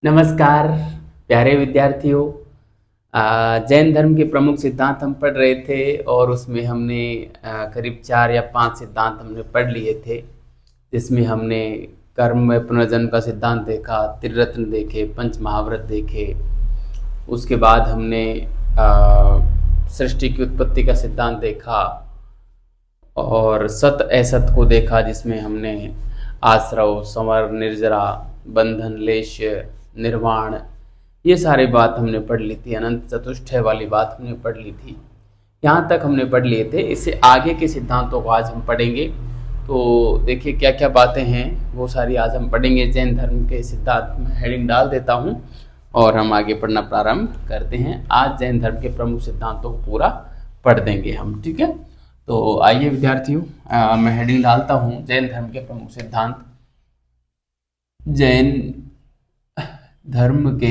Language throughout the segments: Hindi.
नमस्कार प्यारे विद्यार्थियों। जैन धर्म के प्रमुख सिद्धांत हम पढ़ रहे थे और उसमें हमने करीब 4 या 5 सिद्धांत हमने पढ़ लिए थे, जिसमें हमने कर्म में पुनर्जन्म का सिद्धांत देखा, त्रिरत्न देखे, पंच महाव्रत देखे। उसके बाद हमने सृष्टि की उत्पत्ति का सिद्धांत देखा और सत असत को देखा, जिसमें हमने आश्रव, संवर, निर्जरा, बंधन, लेश्य, निर्वाण, ये सारी बात हमने पढ़ ली थी। अनंत चतुष्टय वाली बात हमने पढ़ ली थी। यहाँ तक हमने पढ़ लिए थे। इससे आगे के सिद्धांतों को आज हम पढ़ेंगे। तो देखिए क्या क्या बातें हैं वो सारी आज हम पढ़ेंगे। जैन धर्म के सिद्धांत में हेडिंग डाल देता हूँ और हम आगे पढ़ना प्रारंभ करते हैं। आज जैन धर्म के प्रमुख सिद्धांतों को पूरा पढ़ देंगे हम, ठीक है। तो आइए विद्यार्थियों, मैं हेडिंग डालता हूँ जैन धर्म के प्रमुख सिद्धांत। जैन धर्म के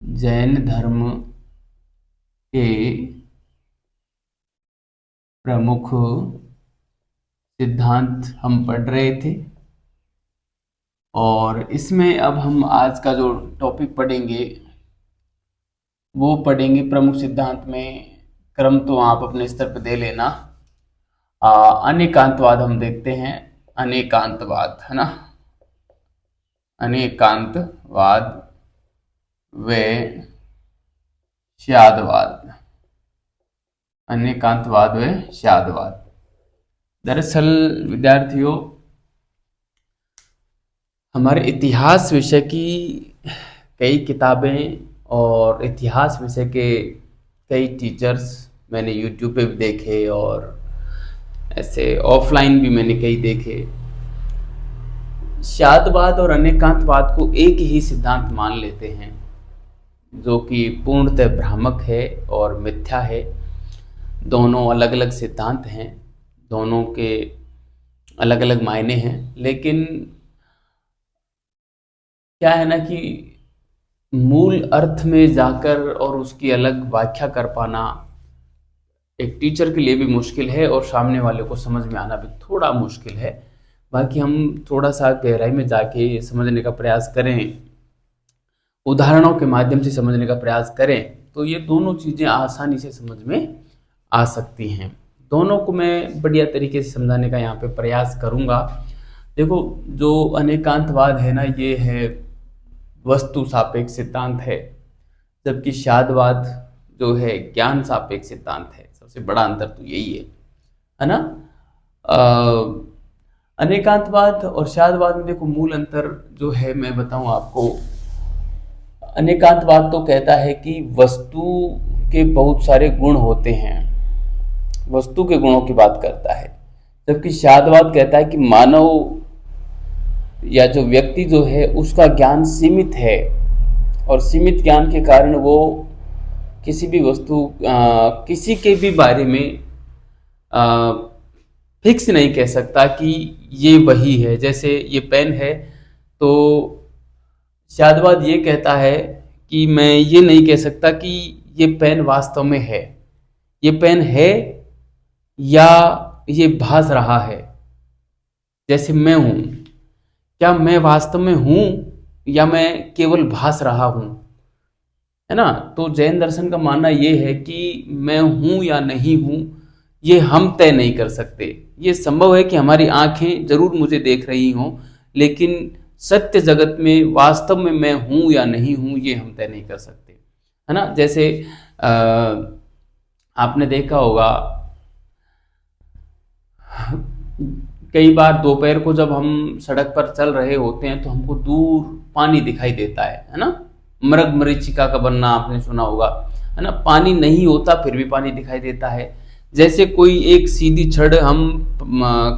जैन धर्म के प्रमुख सिद्धांत हम पढ़ रहे थे और इसमें अब हम आज का जो टॉपिक पढ़ेंगे वो पढ़ेंगे प्रमुख सिद्धांत में। क्रम तो आप अपने स्तर पर दे लेना। अनेकांतवाद हम देखते हैं। अनेकांतवाद है ना, अनेकांतवाद व श्यादवाद। अनेकांतवाद व श्यादवाद। दरअसल विद्यार्थियों, हमारे इतिहास विषय की कई किताबें और इतिहास विषय के कई टीचर्स मैंने यूट्यूब पे भी देखे और ऐसे ऑफलाइन भी मैंने कई देखे। श्यादवाद और अनेकांतवाद को एक ही सिद्धांत मान लेते हैं, जो कि पूर्णतः भ्रामक है और मिथ्या है। दोनों अलग अलग सिद्धांत हैं, दोनों के अलग अलग मायने हैं, लेकिन क्या है ना कि मूल अर्थ में जाकर और उसकी अलग व्याख्या कर पाना एक टीचर के लिए भी मुश्किल है और सामने वाले को समझ में आना भी थोड़ा मुश्किल है। बाकी हम थोड़ा सा गहराई में जाके समझने का प्रयास करें, उदाहरणों के माध्यम से समझने का प्रयास करें, तो ये दोनों चीज़ें आसानी से समझ में आ सकती हैं। दोनों को मैं बढ़िया तरीके से समझाने का यहाँ पे प्रयास करूँगा। देखो, जो अनेकांतवाद है ना, ये है वस्तु सापेक्ष सिद्धांत है, जबकि श्यादवाद जो है ज्ञान सापेक्ष सिद्धांत है। सबसे बड़ा अंतर तो यही है ना। अनेकांतवाद और श्यादवाद में देखो मूल अंतर जो है मैं बताऊं आपको। अनेकांतवाद तो कहता है कि वस्तु के बहुत सारे गुण होते हैं, वस्तु के गुणों की बात करता है, जबकि श्यादवाद कहता है कि मानव या जो व्यक्ति जो है उसका ज्ञान सीमित है और सीमित ज्ञान के कारण वो किसी भी वस्तु किसी के भी बारे में फिक्स नहीं कह सकता कि ये वही है। जैसे ये पेन है तो श्यादवाद ये कहता है कि मैं ये नहीं कह सकता कि ये पेन वास्तव में है, ये पेन है या ये भास रहा है। जैसे मैं हूँ, क्या मैं वास्तव में हूँ या मैं केवल भास रहा हूँ, है ना। तो जैन दर्शन का मानना ये है कि मैं हूँ या नहीं हूँ ये हम तय नहीं कर सकते। ये संभव है कि हमारी आंखें जरूर मुझे देख रही हों, लेकिन सत्य जगत में वास्तव में मैं हूँ या नहीं हूँ ये हम तय नहीं कर सकते, है ना। जैसे आपने देखा होगा कई बार दोपहर को जब हम सड़क पर चल रहे होते हैं तो हमको दूर पानी दिखाई देता है ना। मृग मरीचिका का बनना आपने सुना होगा, है ना। पानी नहीं होता फिर भी पानी दिखाई देता है। जैसे कोई एक सीधी छड़ हम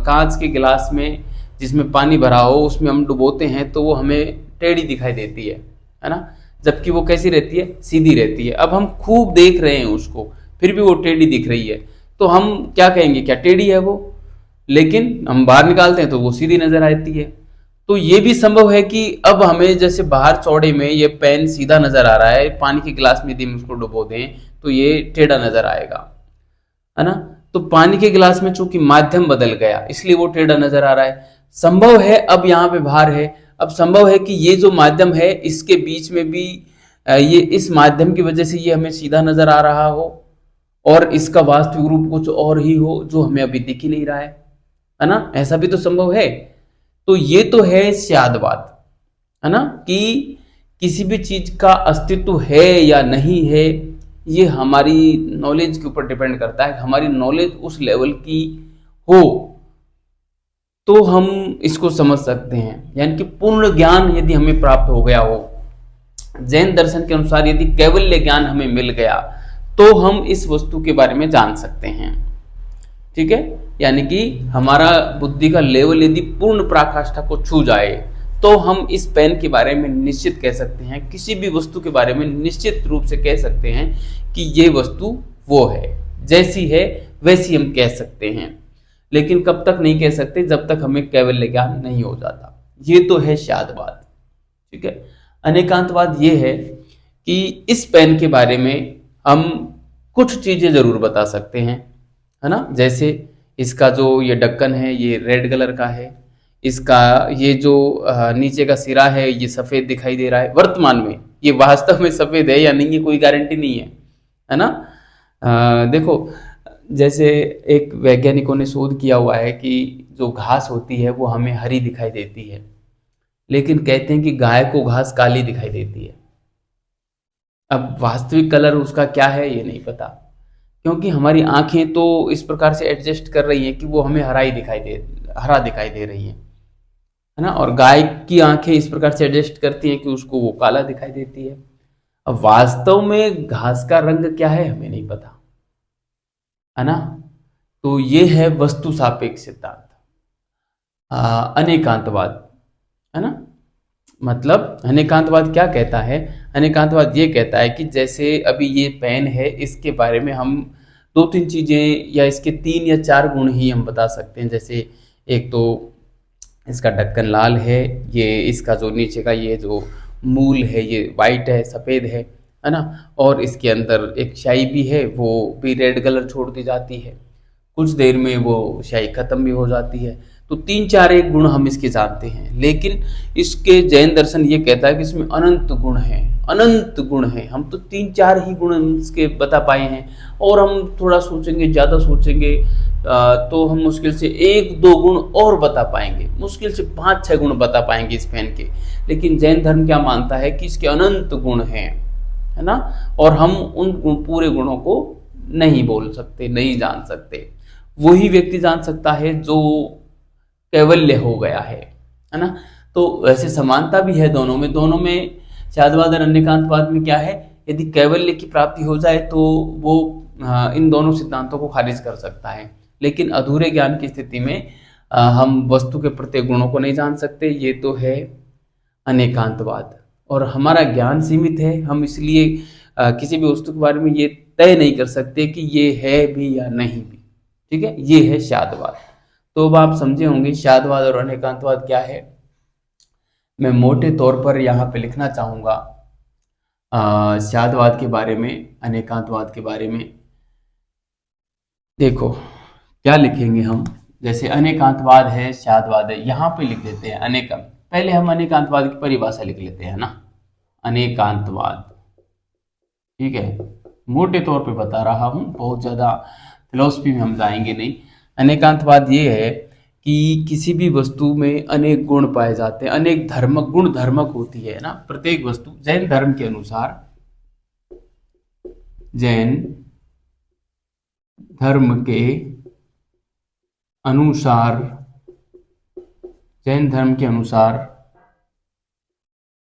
कांच के गिलास में जिसमें पानी भरा हो उसमें हम डुबोते हैं तो वो हमें टेढ़ी दिखाई देती है ना, जबकि वो कैसी रहती है, सीधी रहती है। अब हम खूब देख रहे हैं उसको फिर भी वो टेढ़ी दिख रही है, तो हम क्या कहेंगे, क्या टेढ़ी है वो, लेकिन हम बाहर निकालते हैं तो वो सीधी नजर आती है। तो ये भी संभव है कि अब हमें जैसे बाहर चौड़े में ये पेन सीधा नजर आ रहा है, पानी के गिलास में यदि हम उसको डुबो दें तो ये टेढ़ा नजर आएगा, है ना। तो पानी के गिलास में चूंकि माध्यम बदल गया इसलिए वो टेढ़ा नजर आ रहा है। संभव है अब यहाँ पे भार है, अब संभव है कि ये जो माध्यम है इसके बीच में भी ये इस माध्यम की वजह से ये हमें सीधा नजर आ रहा हो और इसका वास्तविक रूप कुछ और ही हो जो हमें अभी दिख ही नहीं रहा है ना, ऐसा भी तो संभव है। तो ये तो है स्यादवाद, है ना, कि किसी भी चीज का अस्तित्व है या नहीं है ये हमारी नॉलेज के ऊपर डिपेंड करता है। हमारी नॉलेज उस लेवल की हो तो हम इसको समझ सकते हैं, यानी कि पूर्ण ज्ञान यदि हमें प्राप्त हो गया हो, जैन दर्शन के अनुसार यदि कैवल्य ज्ञान हमें मिल गया तो हम इस वस्तु के बारे में जान सकते हैं। ठीक है, यानी कि हमारा बुद्धि का लेवल यदि पूर्ण पराकाष्ठा को छू जाए तो हम इस पेन के बारे में निश्चित कह सकते हैं, किसी भी वस्तु के बारे में निश्चित रूप से कह सकते हैं कि ये वस्तु वो है, जैसी है वैसी हम कह सकते हैं। लेकिन कब तक नहीं कह सकते, जब तक हमें कैवल्य ज्ञान नहीं हो जाता। ये तो है स्यादवाद। ठीक है, अनेकांतवाद ये है कि इस पेन के बारे में हम कुछ चीजें जरूर बता सकते हैं, है ना, जैसे इसका जो ये ढक्कन है ये रेड कलर का है, इसका ये जो नीचे का सिरा है ये सफेद दिखाई दे रहा है। वर्तमान में ये वास्तव में सफेद है या नहीं, ये कोई गारंटी नहीं है ना। देखो, जैसे एक वैज्ञानिकों ने शोध किया हुआ है कि जो घास होती है वो हमें हरी दिखाई देती है, लेकिन कहते हैं कि गाय को घास काली दिखाई देती है। अब वास्तविक कलर उसका क्या है ये नहीं पता, क्योंकि हमारी आंखें तो इस प्रकार से एडजस्ट कर रही हैं कि वो हमें हरा दिखाई दे रही है ना, और गाय की आंखें इस प्रकार से एडजस्ट करती हैं कि उसको वो काला दिखाई देती है। अब वास्तव में घास का रंग क्या है हमें नहीं पता, है ना। तो ये है वस्तु सापेक्ष सिद्धांत, अनेकांतवाद, है ना। मतलब अनेकांतवाद क्या कहता है, अनेकांतवाद ये कहता है कि जैसे अभी ये पेन है, इसके बारे में हम दो तीन चीजें या इसके 3 या 4 गुण ही हम बता सकते हैं। जैसे एक तो इसका ढक्कन लाल है, ये इसका जो नीचे का ये जो मूल है ये वाइट है, सफेद है ना, और इसके अंदर एक स्याही भी है, वो भी रेड कलर छोड़ दी जाती है, कुछ देर में वो स्याही खत्म भी हो जाती है। तो 3-4 एक गुण हम इसके जानते हैं, लेकिन इसके जैन दर्शन ये कहता है कि इसमें अनंत गुण हैं, अनंत गुण हैं। हम तो 3-4 ही गुण इसके बता पाए हैं, और हम थोड़ा सोचेंगे, ज़्यादा सोचेंगे तो हम मुश्किल से 1-2 गुण और बता पाएंगे, मुश्किल से 5-6 गुण बता पाएंगे इस पेन के। लेकिन जैन धर्म क्या मानता है कि इसके अनंत गुण हैं, है ना, और हम उन पूरे गुणों को नहीं बोल सकते, नहीं जान सकते। वही व्यक्ति जान सकता है जो कैवल्य हो गया है ना। तो वैसे समानता भी है दोनों में स्यादवाद और अनेकांतवाद में क्या है, यदि कैवल्य की प्राप्ति हो जाए तो वो इन दोनों सिद्धांतों को खारिज कर सकता है। लेकिन अधूरे ज्ञान की स्थिति में हम वस्तु के प्रत्येक गुणों को नहीं जान सकते, ये तो है अनेकांतवाद। और हमारा ज्ञान सीमित है, हम इसलिए किसी भी वस्तु के बारे में ये तय नहीं कर सकते कि ये है भी या नहीं भी। ठीक है, ये है स्यादवाद। तो अब आप समझे होंगे स्यादवाद और अनेकांतवाद क्या है। मैं मोटे तौर पर यहाँ पे लिखना चाहूँगा स्यादवाद के बारे में, अनेकांतवाद के बारे में। देखो क्या लिखेंगे हम, जैसे अनेकांतवाद है, स्यादवाद है, यहाँ पे लिख देते हैं पहले हम अनेकांतवाद की परिभाषा लिख लेते हैं ना, अनेकांतवाद। ठीक है, मोटे तौर पे बता रहा हूँ, बहुत ज़्यादा फिलॉसफी में हम जाएंगे नहीं। अनेकांतवाद ये है कि किसी भी वस्तु में अनेक गुण पाए जाते हैं, अनेक गुण धर्मक होती है ना प्रत्येक वस्तु। जैन धर्म के अनुसार, जैन धर्म के अनुसार, जैन धर्म के अनुसार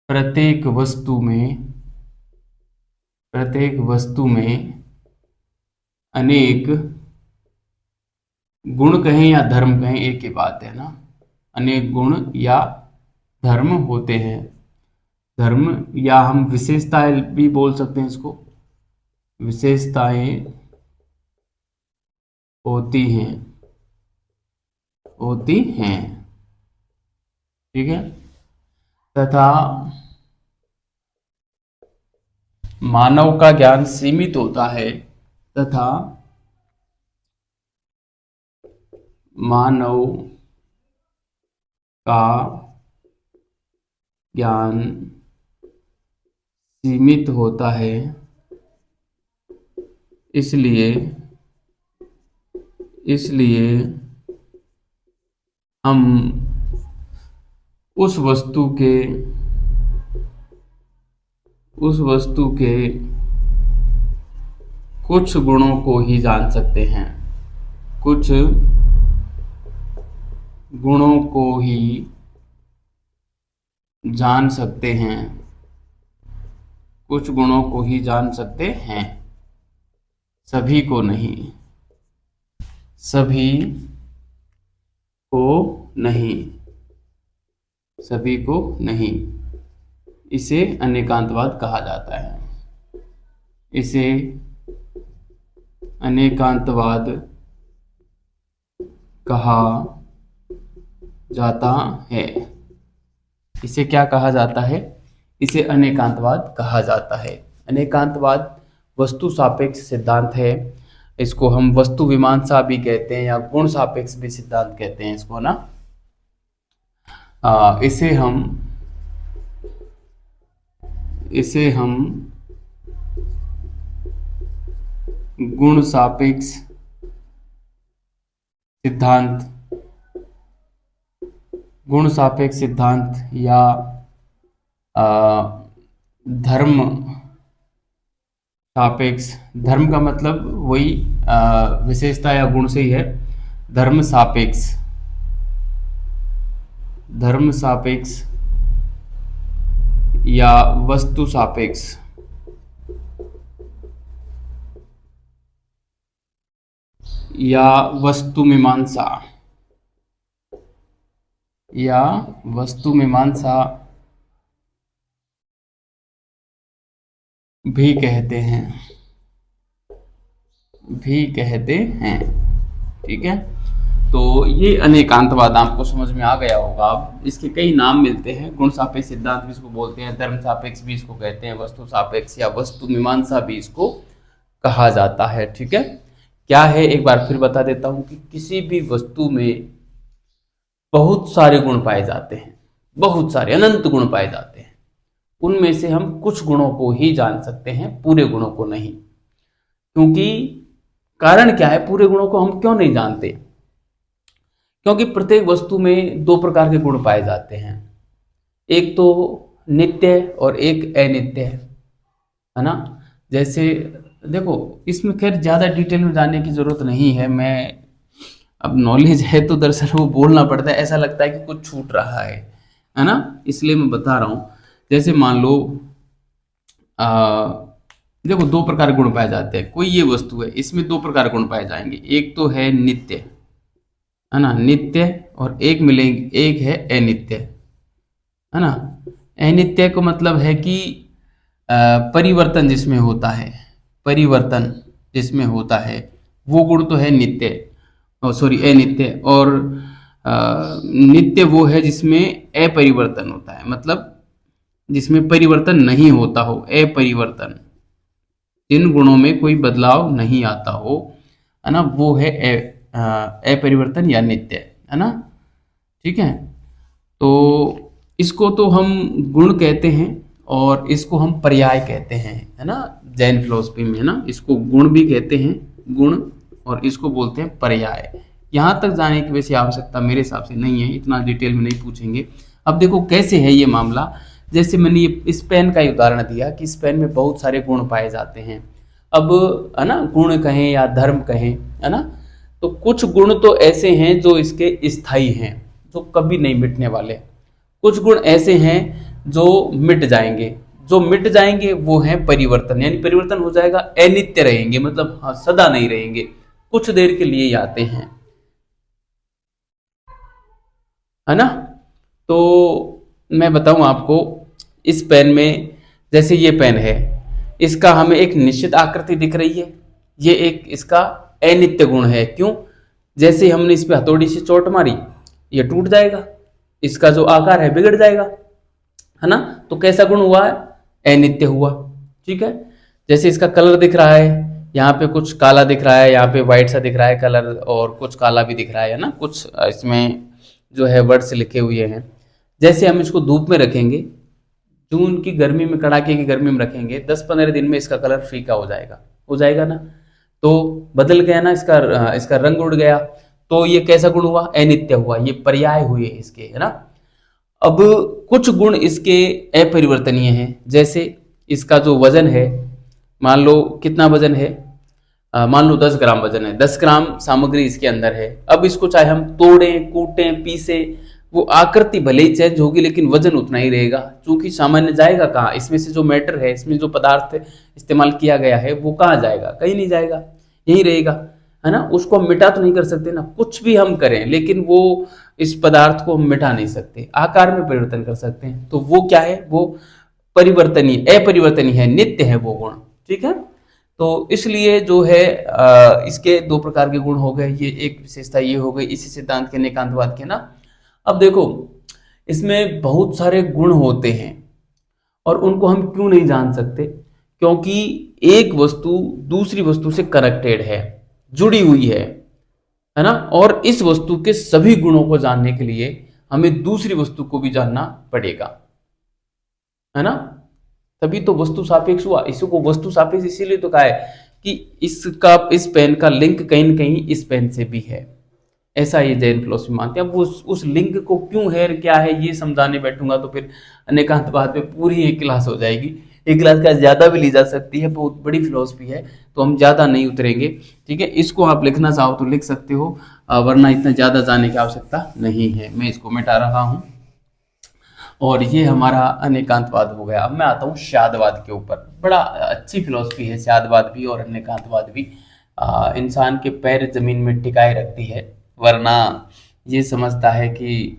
प्रत्येक वस्तु में अनेक गुण कहें या धर्म कहें, एक ही बात है ना, अनेक गुण या धर्म होते हैं। धर्म या हम विशेषताएं भी बोल सकते हैं इसको, विशेषताएं होती हैं। ठीक है, तथा मानव का ज्ञान सीमित होता है, तथा मानव का ज्ञान सीमित होता है, इसलिए हम उस वस्तु के कुछ गुणों को ही जान सकते हैं, कुछ गुणों को ही जान सकते हैं, कुछ गुणों को ही जान सकते हैं, सभी को नहीं, सभी को नहीं, सभी को नहीं। इसे अनेकांतवाद कहा जाता है, इसे अनेकांतवाद कहा जाता है। इसे क्या कहा जाता है? इसे अनेकांतवाद कहा जाता है। अनेकांतवाद वस्तु सापेक्ष सिद्धांत है। इसको हम वस्तु मीमांसा भी कहते हैं या गुण सापेक्ष भी सिद्धांत कहते हैं इसको ना। इसे हम गुण सापेक्ष सिद्धांत या धर्म सापेक्ष, धर्म का मतलब वही विशेषता या गुण से ही है, धर्म सापेक्ष या वस्तु सापेक्ष या वस्तु मीमांसा भी कहते हैं। ठीक है, तो ये अनेकांतवाद आपको समझ में आ गया होगा। अब इसके कई नाम मिलते हैं, गुण सापेक्ष सिद्धांत भी इसको बोलते हैं, धर्म सापेक्ष भी इसको कहते हैं, वस्तु सापेक्ष या वस्तु मीमांसा भी इसको कहा जाता है। ठीक है, क्या है एक बार फिर बता देता हूं कि किसी भी वस्तु में बहुत सारे गुण पाए जाते हैं, बहुत सारे अनंत गुण पाए जाते हैं। उनमें से हम कुछ गुणों को ही जान सकते हैं, पूरे गुणों को नहीं। क्योंकि कारण क्या है, पूरे गुणों को हम क्यों नहीं जानते? क्योंकि प्रत्येक वस्तु में दो प्रकार के गुण पाए जाते हैं, एक तो नित्य और एक अनित्य, है ना। जैसे देखो, इसमें खैर ज्यादा डिटेल में जाने की जरूरत नहीं है, मैं अब नॉलेज है तो दरअसल वो बोलना पड़ता है, ऐसा लगता है कि कुछ छूट रहा है ना, इसलिए मैं बता रहा हूं। जैसे मान लो देखो, दो प्रकार के गुण पाए जाते हैं। कोई ये वस्तु है, इसमें दो प्रकार के गुण पाए जाएंगे, एक तो है नित्य, है ना, नित्य, और एक मिलेंगे, एक है अनित्य, है ना। अनित्य को मतलब है कि परिवर्तन जिसमें होता है, परिवर्तन जिसमें होता है वो गुण तो है नित्य, अनित्य। और नित्य वो है जिसमें अपरिवर्तन होता है, मतलब जिसमें परिवर्तन नहीं होता हो, अपरिवर्तन, जिन गुणों में कोई बदलाव नहीं आता हो, है ना, वो है अपरिवर्तन या नित्य, है ना। ठीक है, तो इसको तो हम गुण कहते हैं और इसको हम पर्याय कहते हैं, है ना, जैन फिलोसफी में, है ना। इसको गुण भी कहते हैं, गुण, और इसको बोलते हैं पर्याय। यहाँ तक जाने की वैसे आवश्यकता मेरे हिसाब से नहीं है, इतना डिटेल में नहीं पूछेंगे। अब देखो कैसे है ये मामला। जैसे मैंने ये इस पेन का ही उदाहरण दिया कि इस पेन में बहुत सारे गुण पाए जाते हैं। अब, है ना, गुण कहें या धर्म कहें, है ना, तो कुछ गुण तो ऐसे हैं जो इसके स्थायी हैं, जो कभी नहीं मिटने वाले। कुछ गुण ऐसे हैं जो मिट जाएंगे, जो मिट जाएंगे वो है परिवर्तन, यानी परिवर्तन हो जाएगा, अनित्य रहेंगे, मतलब हाँ, सदा नहीं रहेंगे, कुछ देर के लिए ही आते हैं, है ना। तो मैं बताऊं आपको, इस पेन में, जैसे ये पेन है, इसका हमें एक निश्चित आकृति दिख रही है, ये एक इसका अनित्य गुण है। क्यों? जैसे हमने इस पे हथौड़ी से चोट मारी, ये टूट जाएगा, इसका जो आकार है बिगड़ जाएगा, है ना। तो कैसा गुण हुआ है? अनित्य हुआ। ठीक है, जैसे इसका कलर दिख रहा है, यहाँ पे कुछ काला दिख रहा है, यहाँ पे व्हाइट सा दिख रहा है कलर, और कुछ काला भी दिख रहा है ना, कुछ इसमें जो है वर्ड्स लिखे हुए हैं। जैसे हम इसको धूप में रखेंगे, जून की गर्मी में, कड़ाके की गर्मी में रखेंगे, 10-15 दिन में इसका कलर फीका हो जाएगा ना, तो बदल गया ना, इसका रंग उड़ गया। तो ये कैसा गुण हुआ? अनित्य हुआ, ये पर्याय हुए इसके, है ना। अब कुछ गुण इसके अपरिवर्तनीय हैं, जैसे इसका जो वजन है, मान लो कितना वजन है, मान लो 10 ग्राम वजन है, 10 ग्राम सामग्री इसके अंदर है। अब इसको चाहे हम तोड़ें, कूटें, पीसे, वो आकृति भले ही चेंज होगी लेकिन वजन उतना ही रहेगा, क्योंकि सामान्य जाएगा कहाँ? इसमें से जो मैटर है, इसमें जो पदार्थ इस्तेमाल किया गया है, वो कहाँ जाएगा? कहीं नहीं जाएगा, यहीं रहेगा, है ना। उसको हम मिटा तो नहीं कर सकते ना, कुछ भी हम करें, लेकिन वो इस पदार्थ को हम मिटा नहीं सकते, आकार में परिवर्तन कर सकते हैं। तो वो क्या है? वो परिवर्तनीय, अपरिवर्तनीय है, नित्य है वो गुण, ठीक है। तो इसलिए जो है इसके दो प्रकार के गुण हो गए, ये एक विशेषता ये हो गई इसी सिद्धांत के, नेकांतवाद के ना। अब देखो, इसमें बहुत सारे गुण होते हैं और उनको हम क्यों नहीं जान सकते? क्योंकि एक वस्तु दूसरी वस्तु से कनेक्टेड है, जुड़ी हुई है ना। और इस वस्तु के सभी गुणों को जानने के लिए हमें दूसरी वस्तु को भी जानना पड़ेगा, है ना। तभी तो वस्तु सापेक्ष हुआ। इसको वस्तु सापेक्ष इसीलिए तो कहा है कि इस पेन का लिंक कहीं न कहीं इस पेन से भी है, ऐसा ये जैन फिलोसफी मानते हैं। अब उस लिंक को क्यों है, क्या है, ये समझाने बैठूंगा तो फिर अनेकांतवाद में पूरी एक क्लास हो जाएगी। एक क्लास का ज्यादा भी ली जा सकती है, बहुत बड़ी फिलोसफी है, तो हम ज्यादा नहीं उतरेंगे, ठीक है। इसको आप लिखना चाहो तो लिख सकते हो, वरना इतना ज्यादा जाने की आवश्यकता नहीं है। मैं इसको मिटा रहा हूँ। और ये हमारा अनेकांतवाद हो गया। अब मैं आता हूँ शादवाद के ऊपर। बड़ा अच्छी फिलोसफी है शादवाद भी और अनेकांतवाद भी। इंसान के पैर जमीन में टिकाए रखती है, वरना ये समझता है कि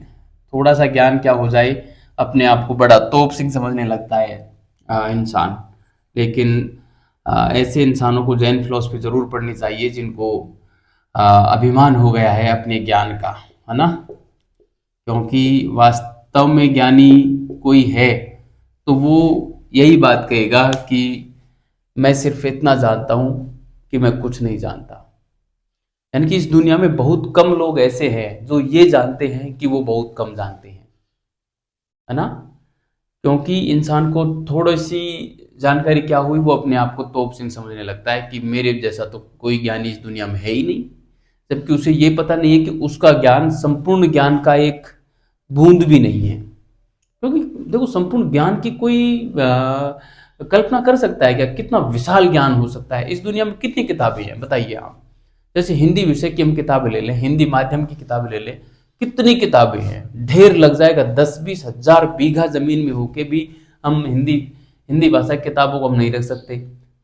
थोड़ा सा ज्ञान क्या हो जाए, अपने आप को बड़ा तोप सिंह समझने लगता है इंसान। लेकिन ऐसे इंसानों को जैन फिलोसफी जरूर पढ़नी चाहिए, जिनको अभिमान हो गया है अपने ज्ञान का, है ना। क्योंकि वास्तव में ज्ञानी कोई है तो वो यही बात कहेगा कि मैं सिर्फ इतना जानता हूं कि मैं कुछ नहीं जानता। यानी कि इस दुनिया में बहुत कम लोग ऐसे हैं जो ये जानते हैं कि वो बहुत कम जानते हैं, है ना। क्योंकि इंसान को थोड़ी सी जानकारी क्या हुई, वो अपने आप को तोप सिंह समझने लगता है कि मेरे जैसा तो कोई ज्ञानी इस दुनिया में है ही नहीं। जबकि उसे ये पता नहीं है कि उसका ज्ञान संपूर्ण ज्ञान का एक बूंद भी नहीं है। क्योंकि देखो, संपूर्ण ज्ञान की कोई कल्पना कर सकता है क्या? कितना विशाल ज्ञान हो सकता है। इस दुनिया में कितनी किताबें हैं बताइए आप। जैसे हिंदी विषय की हम किताबें ले लें, हिंदी माध्यम की किताबें ले लें, कितनी किताबें हैं, ढेर लग जाएगा। 10-20 हजार बीघा जमीन में होके भी हम हिंदी भाषा की किताबों को हम नहीं रख सकते।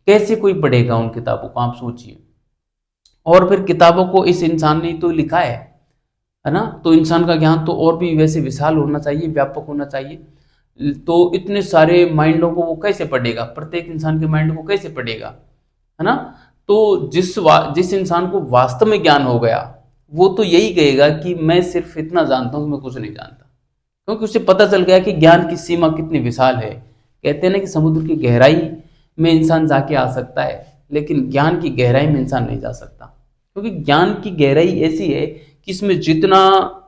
कैसे कोई पढ़ेगा उन किताबों को, आप सोचिए। और फिर किताबों को इस इंसान ने तो लिखा है ना। तो इंसान का ज्ञान तो और भी वैसे विशाल होना चाहिए, व्यापक होना चाहिए। तो इतने सारे माइंडों को वो कैसे पढ़ेगा, प्रत्येक इंसान के माइंड को कैसे पढ़ेगा, है ना। तो जिस इंसान को वास्तव में ज्ञान हो गया, वो तो यही कहेगा कि मैं सिर्फ इतना जानता हूं कि मैं कुछ नहीं जानता। क्योंकि उसे पता चल गया कि ज्ञान की सीमा कितनी विशाल है। कहते हैं ना कि समुद्र की गहराई में इंसान जाके आ सकता है, लेकिन ज्ञान की गहराई में इंसान नहीं जा सकता। क्योंकि ज्ञान की गहराई ऐसी है कि इसमें जितना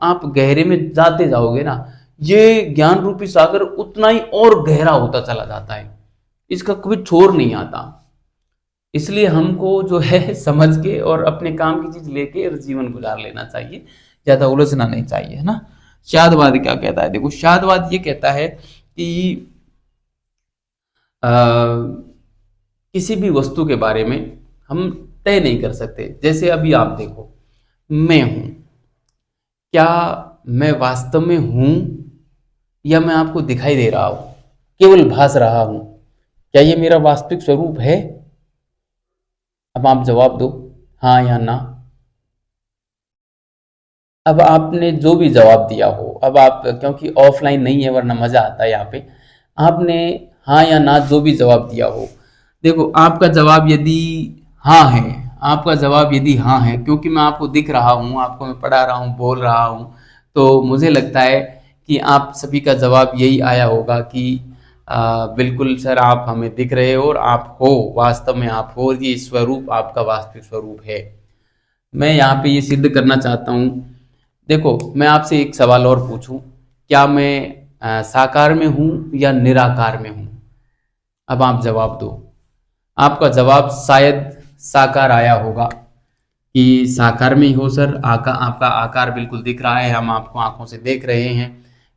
आप गहरे में जाते जाओगे ना, ये ज्ञान रूपी सागर उतना ही और गहरा होता चला जाता है, इसका कभी छोर नहीं आता। इसलिए हमको जो है समझ के और अपने काम की चीज लेके जीवन गुजार लेना चाहिए, ज्यादा उलझना नहीं चाहिए, है ना। शादवाद क्या कहता है? देखो, शादवाद ये कहता है कि किसी भी वस्तु के बारे में हम तय नहीं कर सकते। जैसे अभी आप देखो, मैं हूं, क्या मैं वास्तव में हूं या मैं आपको दिखाई दे रहा हूं, केवल भास रहा हूं? क्या ये मेरा वास्तविक स्वरूप है? अब आप जवाब दो, हाँ या ना। अब आपने जो भी जवाब दिया हो, अब आप, क्योंकि ऑफलाइन नहीं है वरना मजा आता है यहाँ पे, आपने हाँ या ना जो भी जवाब दिया हो, देखो आपका जवाब यदि हाँ है, आपका जवाब यदि हाँ है, क्योंकि मैं आपको दिख रहा हूँ, आपको मैं पढ़ा रहा हूँ, बोल रहा हूँ, तो मुझे लगता है कि आप सभी का जवाब यही आया होगा कि बिल्कुल सर, आप हमें दिख रहे हो और आप हो, वास्तव में आप हो, ये स्वरूप आपका वास्तविक स्वरूप है। मैं यहाँ पे ये सिद्ध करना चाहता हूँ, देखो, मैं आपसे एक सवाल और पूछूं, क्या मैं साकार में हूं या निराकार में हूं? अब आप जवाब दो। आपका जवाब शायद साकार आया होगा कि साकार में ही हो सर, आपका आकार बिल्कुल दिख रहा है, हम आपको आंखों से देख रहे हैं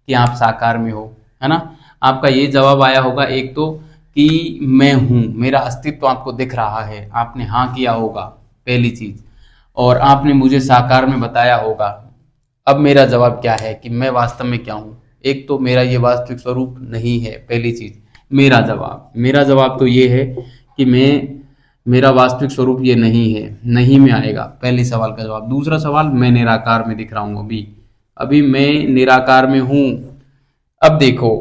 कि आप साकार में हो, है ना। आपका ये जवाब आया होगा एक तो, कि मैं हूँ, मेरा अस्तित्व आपको दिख रहा है, आपने हाँ किया होगा पहली चीज, और आपने मुझे साकार में बताया होगा। अब मेरा जवाब क्या है कि मैं वास्तव में क्या हूँ? एक तो मेरा ये वास्तविक स्वरूप नहीं है, पहली चीज। मेरा जवाब तो ये है कि मेरा वास्तविक स्वरूप ये नहीं है, नहीं में आएगा पहले सवाल का जवाब। दूसरा सवाल, मैं निराकार में दिख रहा हूँ अभी, अभी मैं निराकार में हूँ। अब देखो,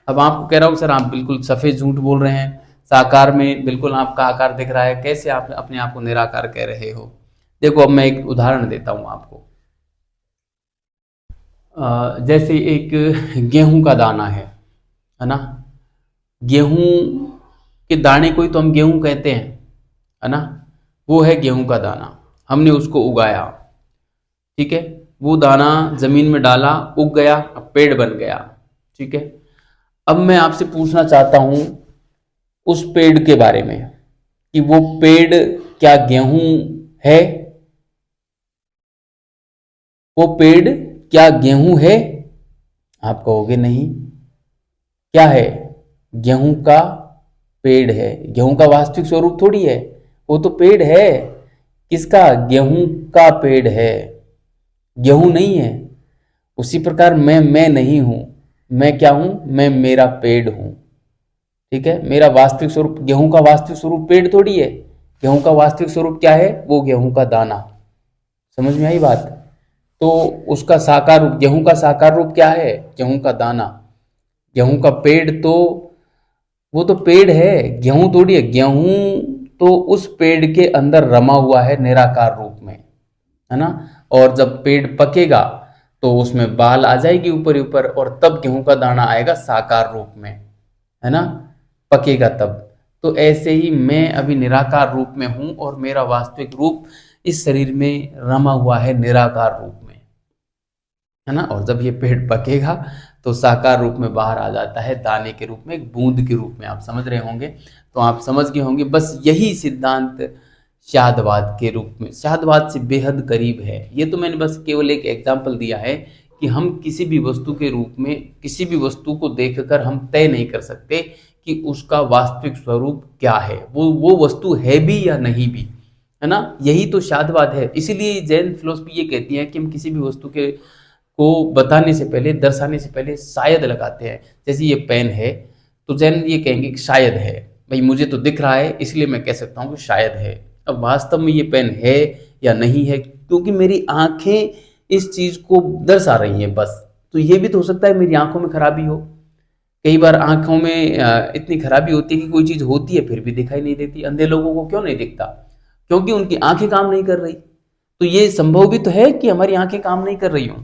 अब आपको कह रहा हूँ सर आप बिल्कुल सफेद झूठ बोल रहे हैं, साकार में बिल्कुल आपका आकार दिख रहा है, कैसे आप अपने आप को निराकार कह रहे हो? देखो, अब मैं एक उदाहरण देता हूँ आपको। जैसे एक गेहूं का दाना है ना। गेहूं के दाने को ही तो हम गेहूं कहते हैं, है ना। वो है गेहूं का दाना, हमने उसको उगाया, ठीक है। वो दाना जमीन में डाला, उग गया, अब पेड़ बन गया, ठीक है। अब मैं आपसे पूछना चाहता हूं उस पेड़ के बारे में कि वो पेड़ क्या गेहूं है? वो पेड़ क्या गेहूं है? आप कहोगे नहीं। क्या है? गेहूं का पेड़ है। गेहूं का वास्तविक स्वरूप थोड़ी है, वो तो पेड़ है। किसका? गेहूं का पेड़ है, गेहूं नहीं है। उसी प्रकार मैं नहीं हूं। मैं क्या हूं? मैं मेरा पेड़ हूं, ठीक है। मेरा वास्तविक स्वरूप, गेहूं का वास्तविक स्वरूप पेड़ थोड़ी है। गेहूं का वास्तविक स्वरूप क्या है? वो गेहूं का दाना। समझ में आई बात? तो उसका साकार रूप, गेहूं का साकार रूप क्या है? गेहूं का दाना। गेहूं का पेड़ तो, वो तो पेड़ है, गेहूं थोड़ी है। गेहूं तो उस पेड़ के अंदर रमा हुआ है निराकार रूप में, है ना। और जब पेड़ पकेगा तो उसमें बाल आ जाएगी ऊपर ऊपर, और तब गेहूं का दाना आएगा साकार रूप में, है ना, पकेगा तब। तो ऐसे ही मैं अभी निराकार रूप में हूं, और मेरा वास्तविक रूप इस शरीर में रमा हुआ है निराकार रूप में, है ना। और जब ये पेड़ पकेगा तो साकार रूप में बाहर आ जाता है, दाने के रूप में, एक बूंद के रूप में। आप समझ रहे होंगे, तो आप समझ गए होंगे। बस यही सिद्धांत शादवाद के रूप में, शादवाद से बेहद करीब है। ये तो मैंने बस केवल एक एग्जाम्पल दिया है कि हम किसी भी वस्तु के रूप में, किसी भी वस्तु को देखकर हम तय नहीं कर सकते कि उसका वास्तविक स्वरूप क्या है, वो वस्तु है भी या नहीं भी, है ना। यही तो शादवाद है। इसीलिए जैन फिलोसफी ये कहती है कि हम किसी भी वस्तु के को बताने से पहले, दर्शाने से पहले शायद लगाते हैं। जैसे ये पेन है, तो जैन ये कहेंगे कि शायद है, भाई मुझे तो दिख रहा है इसलिए मैं कह सकता हूँ कि शायद है। अब वास्तव में ये पेन है या नहीं है, क्योंकि मेरी आंखें इस चीज को दर्शा रही हैं बस। तो ये भी तो हो सकता है मेरी आंखों में खराबी हो। कई बार आंखों में इतनी खराबी होती है कि कोई चीज होती है फिर भी दिखाई नहीं देती। अंधे लोगों को क्यों नहीं दिखता? क्योंकि उनकी आंखें काम नहीं कर रही। तो ये संभव भी तो है कि हमारी आंखें काम नहीं कर रही हों,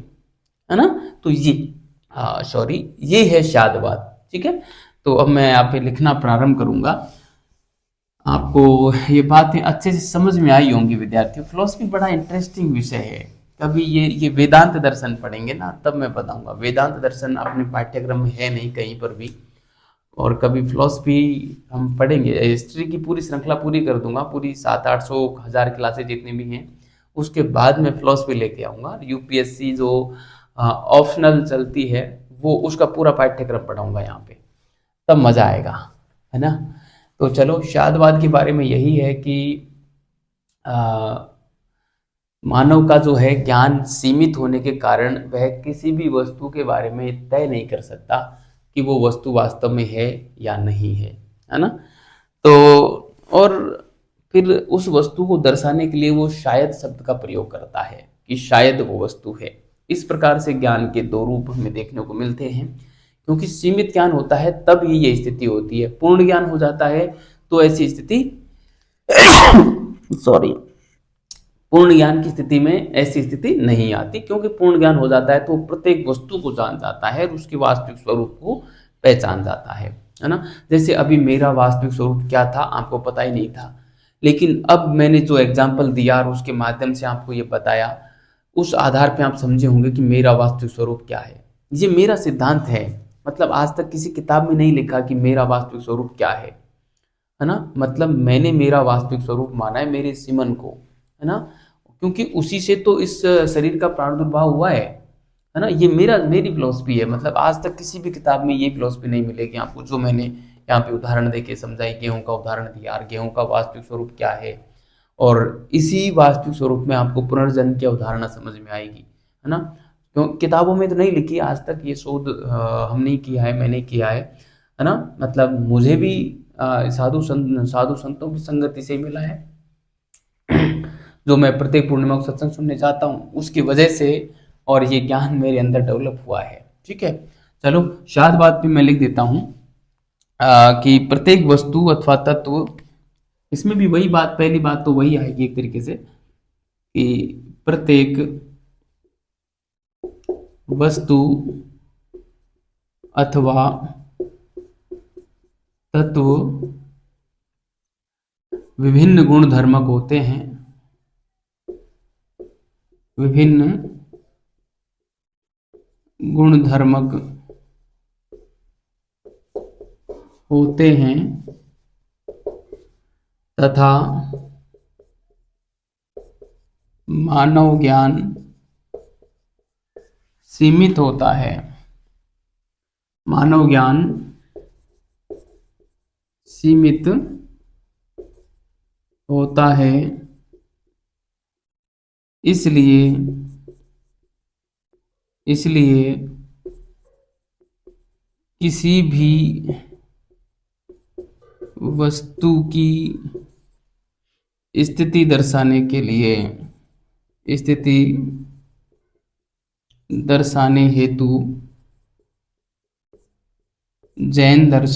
है ना। तो ये, हाँ सॉरी, ये है शादवाद, ठीक है। तो अब मैं यहाँ पे लिखना प्रारंभ करूंगा। आपको ये बातें अच्छे से समझ में आई होंगी विद्यार्थियों। फिलोसफी बड़ा इंटरेस्टिंग विषय है। कभी ये वेदांत दर्शन पढ़ेंगे ना, तब मैं बताऊंगा। वेदांत दर्शन अपने पाठ्यक्रम में है नहीं कहीं पर भी। और कभी फिलोसफी हम पढ़ेंगे, हिस्ट्री की पूरी श्रृंखला पूरी कर दूंगा, पूरी 700-800-1000 क्लासेज जितनी भी हैं। उसके बाद मैं फिलोसफी लेके आऊँगा। यूपीएससी जो ऑप्शनल चलती है, वो उसका पूरा पाठ्यक्रम पढ़ाऊंगा यहाँ पे, तब मज़ा आएगा, है ना। तो चलो, शादवाद के बारे में यही है कि मानव का जो है ज्ञान सीमित होने के कारण वह किसी भी वस्तु के बारे में तय नहीं कर सकता कि वो वस्तु वास्तव में है या नहीं है ना। तो और फिर उस वस्तु को दर्शाने के लिए वो शायद शब्द का प्रयोग करता है कि शायद वो वस्तु है। इस प्रकार से ज्ञान के दो रूप हमें देखने को मिलते हैं। क्योंकि सीमित ज्ञान होता है तब ही ये स्थिति होती है। पूर्ण ज्ञान हो जाता है तो ऐसी स्थिति सॉरी, पूर्ण ज्ञान की स्थिति में ऐसी स्थिति नहीं आती। क्योंकि पूर्ण ज्ञान हो जाता है तो प्रत्येक वस्तु को जान जाता है और उसके वास्तविक स्वरूप को पहचान जाता है ना। जैसे अभी मेरा वास्तविक स्वरूप क्या था आपको पता ही नहीं था, लेकिन अब मैंने जो एग्जाम्पल दिया और उसके माध्यम से आपको ये बताया, उस आधार पे आप समझे होंगे कि मेरा वास्तविक स्वरूप क्या है। ये मेरा सिद्धांत है, मतलब आज तक किसी किताब में नहीं लिखा कि मेरा वास्तविक स्वरूप क्या है ना। मतलब मैंने मेरा वास्तविक स्वरूप माना है मेरे सीमन को, है ना, क्योंकि उसी से तो इस शरीर का प्रादुर्भाव हुआ है ना। ये मेरी फिलॉसफी है, मतलब आज तक किसी भी किताब में ये फिलॉसफी नहीं मिलेगी आपको जो मैंने यहाँ पे उदाहरण देके समझाई। गेहूं का उदाहरण दिया, और गेहूं का वास्तविक स्वरूप क्या है, और इसी वास्तविक स्वरूप में आपको पुनर्जन्म की अवधारणा समझ में आएगी, है ना। क्यों किताबों में तो नहीं लिखी आज तक, ये शोध हमने किया है, मैंने किया है ना। मतलब मुझे भी साधु संतों की संगति से मिला है, जो मैं प्रत्येक पूर्णिमा को सत्संग सुनने जाता हूँ उसकी वजह से, और ये ज्ञान मेरे अंदर डेवलप हुआ है। ठीक है, चलो शाद बात भी मैं लिख देता हूँ कि प्रत्येक वस्तु अथवा तत्व, इसमें भी वही बात, पहली बात तो वही आएगी एक तरीके से कि प्रत्येक वस्तु अथवा तत्व विभिन्न गुण धर्मक होते हैं, विभिन्न गुण धर्मक होते हैं तथा मानव ज्ञान सीमित होता है। मानव ज्ञान सीमित होता है, इसलिए किसी भी वस्तु की स्थिति दर्शाने के लिए, स्थिति दर्शाने हेतु जैन दर्शन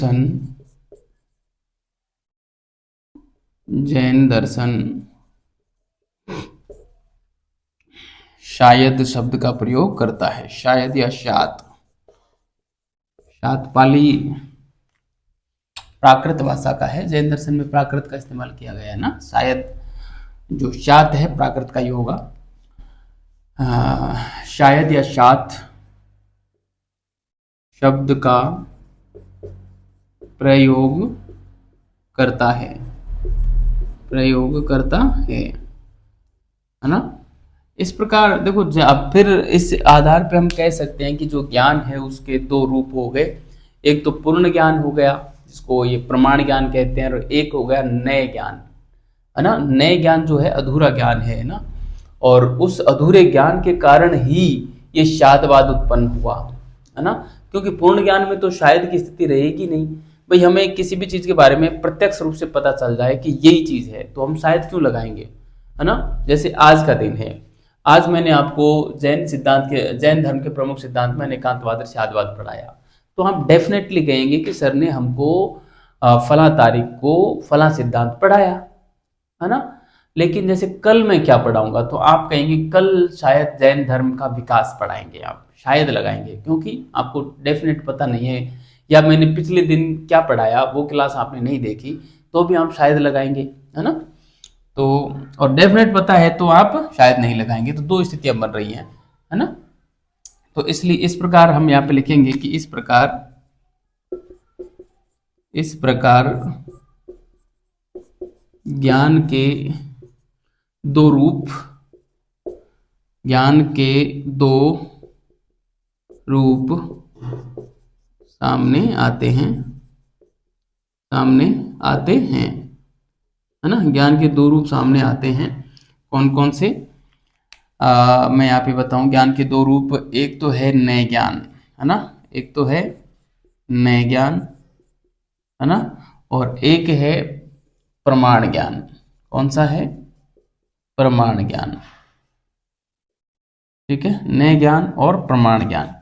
शायद शब्द का प्रयोग करता है। शायद या शात पाली प्राकृत भाषा का है, जैन दर्शन में प्राकृत का इस्तेमाल किया गया है ना। शायद जो शात है प्राकृत का ही होगा। शायद या शात शब्द का प्रयोग करता है, है ना। इस प्रकार देखो, अब फिर इस आधार पे हम कह सकते हैं कि जो ज्ञान है उसके दो रूप हो गए। एक तो पूर्ण ज्ञान हो गया जिसको ये प्रमाण ज्ञान कहते हैं, और एक हो गया नए ज्ञान, है ना। नए ज्ञान जो है अधूरा ज्ञान है ना, और उस अधूरे ज्ञान के कारण ही ये शादवाद उत्पन्न हुआ, है ना। क्योंकि पूर्ण ज्ञान में तो शायद की स्थिति रहेगी नहीं। भाई हमें किसी भी चीज के बारे में प्रत्यक्ष रूप से पता चल जाए कि यही चीज है, तो हम शायद क्यों लगाएंगे, है ना। जैसे आज का दिन है, आज मैंने आपको जैन धर्म के प्रमुख सिद्धांत में एकांतवाद और शादवाद पढ़ाया, तो हम डेफिनेटली कहेंगे कि सर ने हमको फला तारीख को फला सिद्धांत पढ़ाया, है ना। लेकिन जैसे कल मैं क्या पढ़ाऊंगा, तो आप कहेंगे कल शायद जैन धर्म का विकास पढ़ाएंगे, आप शायद लगाएंगे, क्योंकि आपको डेफिनेट पता नहीं है, या मैंने पिछले दिन क्या पढ़ाया वो क्लास आपने नहीं देखी, तो भी आप शायद लगाएंगे, है ना। तो और डेफिनेट पता है तो आप शायद नहीं लगाएंगे। तो दो स्थितियां बन रही हैं, है ना। तो इसलिए इस प्रकार हम यहाँ पे लिखेंगे कि इस प्रकार ज्ञान के दो रूप सामने आते हैं, है ना। ज्ञान के दो रूप सामने आते हैं, कौन कौन से, मैं यहाँ पे बताऊं। ज्ञान के दो रूप, एक तो है नए ज्ञान, है ना, एक तो है नए ज्ञान, है ना, और एक है प्रमाण ज्ञान। कौन सा है, प्रमाण ज्ञान। ठीक है, नए ज्ञान और प्रमाण ज्ञान।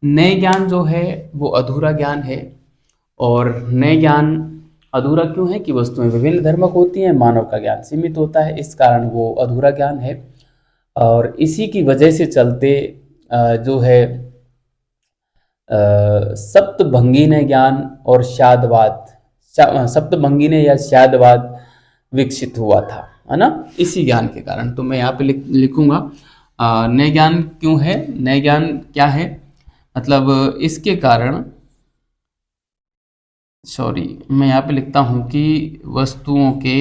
नए ज्ञान जो है वो अधूरा ज्ञान है, और नए ज्ञान अधूरा क्यों है कि वस्तुएं विभिन्न धर्मक होती हैं, मानव का ज्ञान सीमित होता है, इस कारण वो अधूरा ज्ञान है। और इसी की वजह से चलते जो है सप्तभंगीन ज्ञान और शादवाद, सप्तभंगीन या शादवाद विकसित हुआ था, है ना, इसी ज्ञान के कारण। तो मैं यहाँ पे लिखूंगा नए ज्ञान क्यों है, नए ज्ञान क्या है, मतलब इसके कारण, सॉरी मैं यहाँ पे लिखता हूँ कि वस्तुओं के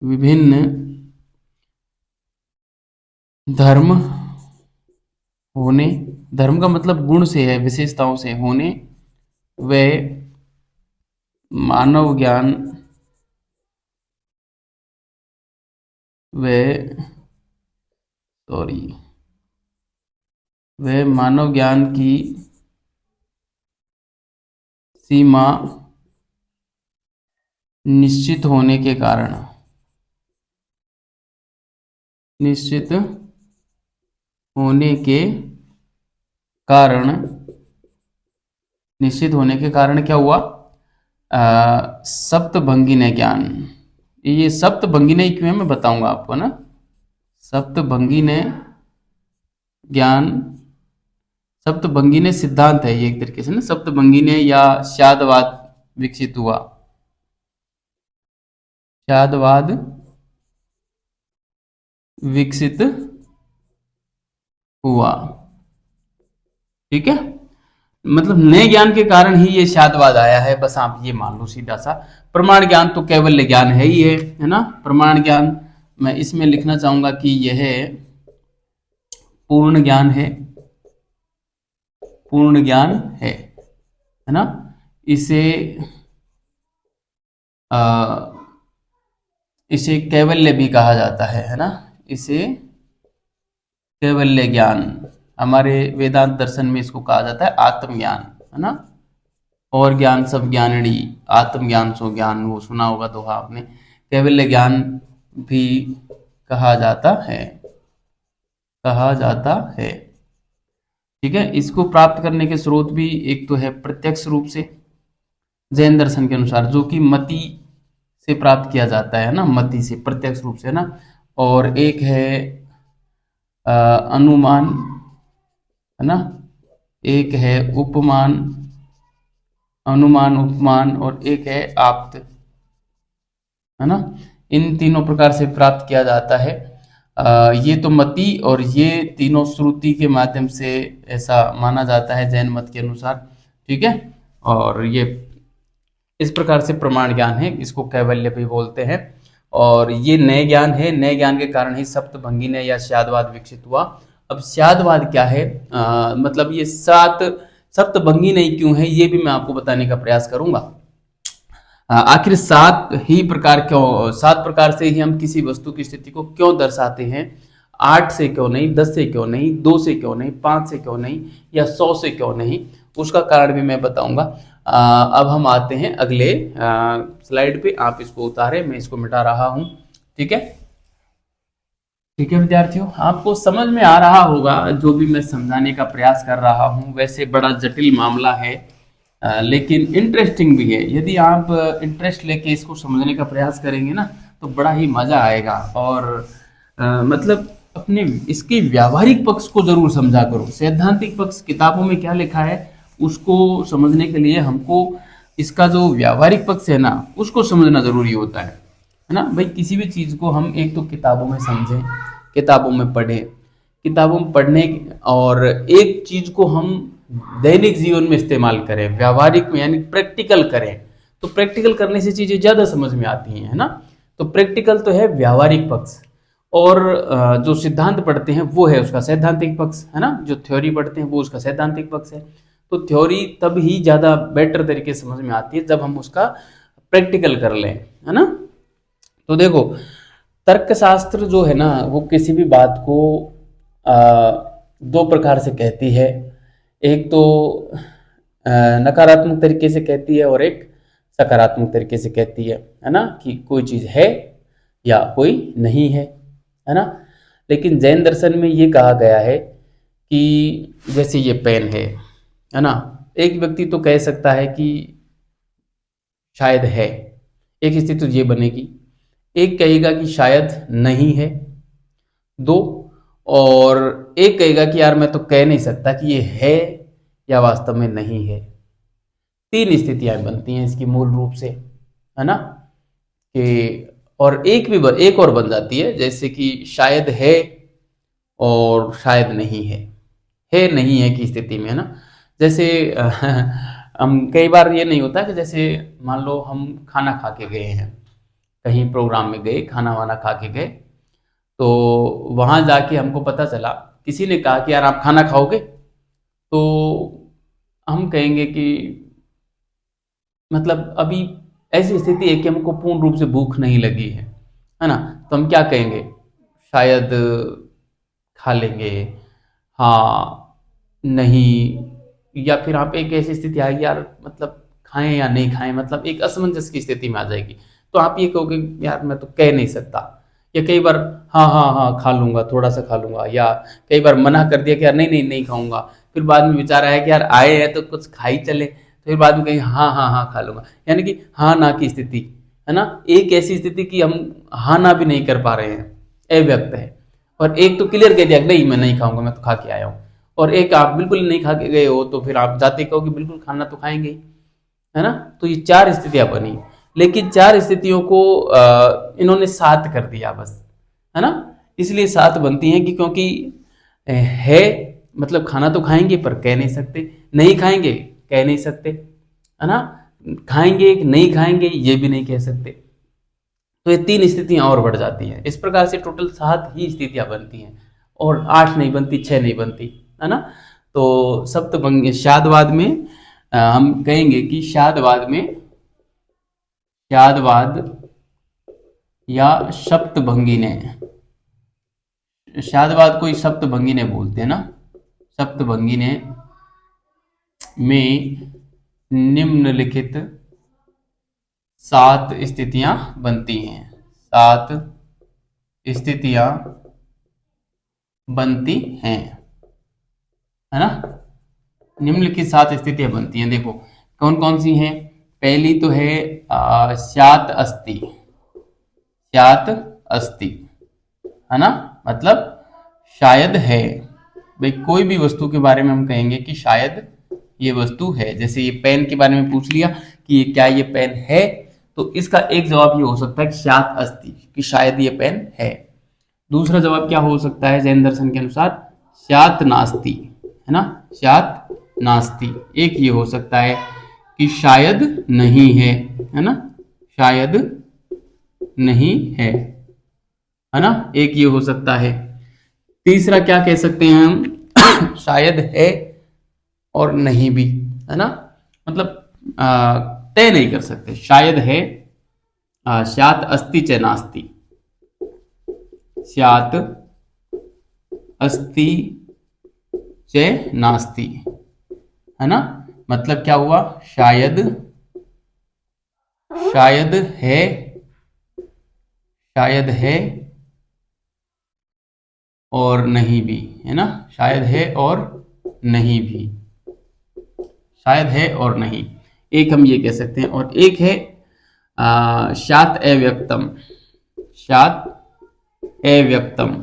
विभिन्न धर्म होने, धर्म का मतलब गुण से है, विशेषताओं से होने, वे मानव ज्ञान, वे सॉरी वे मानव ज्ञान की सीमा निश्चित होने के कारण, निश्चित होने के कारण, निश्चित होने के कारण क्या हुआ, सप्तभंगिन ज्ञान। ये सप्तभंगिन क्यों है मैं बताऊंगा आपको ना। सप्तभंगिन ज्ञान, सप्तभंगिन सिद्धांत है ये एक तरीके से ना, सप्तभंगिन या शादवाद विकसित हुआ, शादवाद विकसित हुआ, ठीक है। मतलब नए ज्ञान के कारण ही ये शादवाद आया है, बस आप ये मान लो सीधा सा। प्रमाण ज्ञान तो कैवल्य ज्ञान है ही है ना। प्रमाण ज्ञान मैं इसमें लिखना चाहूंगा कि यह पूर्ण ज्ञान है, पूर्ण ज्ञान है ना। इसे इसे कैवल्य भी कहा जाता है ना। इसे कैवल्य ज्ञान, हमारे वेदांत दर्शन में इसको कहा जाता है आत्मज्ञान, है ना। और ज्ञान सब ज्ञानड़ी, आत्मज्ञान सो ज्ञान, वो सुना होगा दोहा आपने। कैवल्य ज्ञान भी कहा जाता है, कहा जाता है, ठीक है। इसको प्राप्त करने के स्रोत भी एक तो है प्रत्यक्ष रूप से, जैन दर्शन के अनुसार, जो कि मति से प्राप्त किया जाता है ना, मति से प्रत्यक्ष रूप से ना। और एक है अनुमान, है ना। एक है उपमान, अनुमान उपमान, और एक है आप्त, है ना। इन तीनों प्रकार से प्राप्त किया जाता है। ये तो मति और ये तीनों श्रुति के माध्यम से ऐसा माना जाता है जैन मत के अनुसार, ठीक है। और ये इस प्रकार से प्रमाण ज्ञान है, इसको कैवल्य भी बोलते हैं। और ये नए ज्ञान है, नए ज्ञान के कारण ही सप्तभंगिन या शादवाद विकसित हुआ। अब शादवाद क्या है, मतलब ये सप्तभंगिन क्यों है, ये भी मैं आपको बताने का प्रयास करूंगा। आखिर सात प्रकार से ही हम किसी वस्तु की स्थिति को क्यों दर्शाते हैं। 8 से क्यों नहीं, 10 से क्यों नहीं, 2 से क्यों नहीं, 5 से क्यों नहीं, या 100 से क्यों नहीं, उसका कारण भी मैं बताऊंगा। अब हम आते हैं अगले स्लाइड पे। आप इसको उतारे, मैं इसको मिटा रहा हूं, ठीक है। ठीक है विद्यार्थियों, आपको समझ में आ रहा होगा जो भी मैं समझाने का प्रयास कर रहा हूं। वैसे बड़ा जटिल मामला है, लेकिन इंटरेस्टिंग भी है। यदि आप इंटरेस्ट लेके इसको समझने का प्रयास करेंगे ना, तो बड़ा ही मजा आएगा। और मतलब अपने इसके व्यावहारिक पक्ष को जरूर समझा करो। सैद्धांतिक पक्ष किताबों में क्या लिखा है उसको समझने के लिए हमको इसका जो व्यावहारिक पक्ष है ना, उसको समझना जरूरी होता है ना भाई। किसी भी चीज को हम एक तो किताबों में समझें, किताबों में पढ़ें, किताबों में पढ़ने, और एक चीज को हम दैनिक जीवन में इस्तेमाल करें, व्यावहारिक में यानी प्रैक्टिकल करें। तो प्रैक्टिकल करने से चीजें ज्यादा समझ में आती हैं, है ना। तो प्रैक्टिकल तो है व्यावहारिक पक्ष, और जो सिद्धांत पढ़ते हैं वो है उसका सैद्धांतिक पक्ष, है ना। जो थ्योरी पढ़ते हैं वो उसका सैद्धांतिक पक्ष है। तो थ्योरी तब ही ज्यादा बेटर तरीके से समझ में आती है जब हम उसका प्रैक्टिकल कर लें, है ना। तो देखो, तर्कशास्त्र जो है ना, वो किसी भी बात को दो प्रकार से कहती है। एक तो नकारात्मक तरीके से कहती है, और एक सकारात्मक तरीके से कहती है ना, कि कोई चीज है या कोई नहीं है ना। लेकिन जैन दर्शन में ये कहा गया है कि जैसे ये पेन है ना, एक व्यक्ति तो कह सकता है कि शायद है, एक स्थिति तो ये बनेगी। एक कहेगा कि शायद नहीं है, दो, और एक कहेगा कि यार मैं तो कह नहीं सकता कि ये है या वास्तव में नहीं है। तीन स्थितियां बनती हैं इसकी मूल रूप से, है ना, कि और एक और बन जाती है, जैसे कि शायद है और शायद नहीं है नहीं है की स्थिति में, है ना। जैसे हम कई बार ये नहीं होता कि जैसे मान लो हम खाना खा के गए हैं, कहीं प्रोग्राम में गए, खाना वाना खा के गए, तो वहां जाके हमको पता चला, किसी ने कहा कि यार आप खाना खाओगे, तो हम कहेंगे कि मतलब अभी ऐसी स्थिति है कि हमको पूर्ण रूप से भूख नहीं लगी है ना, तो हम क्या कहेंगे, शायद खा लेंगे, हाँ, नहीं, या फिर आप एक ऐसी स्थिति आएगी यार मतलब खाएं या नहीं खाएं, मतलब एक असमंजस की स्थिति में आ जाएगी, तो आप ये कहोगे यार मैं तो कह नहीं सकता, या कई बार हाँ हाँ हाँ खा लूंगा, थोड़ा सा खा लूंगा, या कई बार मना कर दिया कि यार नहीं नहीं नहीं खाऊंगा, फिर बाद में विचार आया कि यार आए हैं तो कुछ खा ही चले, तो फिर बाद में कहेंगे हाँ हाँ हाँ खा लूंगा, यानी कि हाँ ना की स्थिति, है ना। एक ऐसी स्थिति कि हम हाँ ना भी नहीं कर पा रहे हैं, अव्यक्त है। और एक तो क्लियर कह दिया नहीं मैं नहीं खाऊंगा, मैं तो खा के आया हूँ, और एक आप बिल्कुल नहीं खा के गए हो, तो फिर आप जाते कहो कि बिल्कुल खाना तो खाएंगे ही, है ना। तो ये चार स्थितियां बनी, लेकिन चार स्थितियों को इन्होंने सात कर दिया बस, है ना। इसलिए सात बनती हैं कि क्योंकि है मतलब खाना तो खाएंगे पर कह नहीं सकते, नहीं खाएंगे कह नहीं सकते, है ना, खाएंगे कि नहीं खाएंगे ये भी नहीं कह सकते, तो ये तीन स्थितियां और बढ़ जाती हैं। इस प्रकार से टोटल सात ही स्थितियां बनती हैं, और आठ नहीं बनती, छह नहीं बनती, है ना। तो सप्तभंगी शादवाद में हम कहेंगे कि शादवाद या सप्तभंगी ने, शादवाद को सप्तभंगी ने बोलते हैं ना, सप्तभंगी ने में निम्नलिखित सात स्थितियां बनती हैं, सात स्थितियां बनती हैं, है ना। निम्नलिखित सात स्थितियां बनती हैं, देखो कौन कौन सी हैं। पहली तो है स्यात् अस्ति, स्यात् अस्ति, है ना, मतलब शायद है। भाई कोई भी वस्तु के बारे में हम कहेंगे कि शायद ये वस्तु है, जैसे ये पेन के बारे में पूछ लिया कि क्या ये पेन है, तो इसका एक जवाब ये हो सकता है कि स्यात् अस्ति, कि शायद ये पेन है। दूसरा जवाब क्या हो सकता है जैन दर्शन के अनुसार, स्यात् नास्ति, है ना, स्यात् नास्ति। एक ये हो सकता है कि शायद नहीं है ना, शायद नहीं है ना, एक ये हो सकता है। तीसरा क्या कह सकते हैं हम शायद है और नहीं भी, है ना, मतलब तय नहीं कर सकते, शायद है, स्यात् अस्ति च नास्ति, स्यात् अस्ति च नास्ति, है ना, मतलब क्या हुआ, शायद, शायद है, शायद है और नहीं भी, है ना, शायद है और नहीं भी, शायद है और नहीं, एक हम ये कह सकते हैं। और एक है स्यात् अव्यक्तम, स्यात् अव्यक्तम,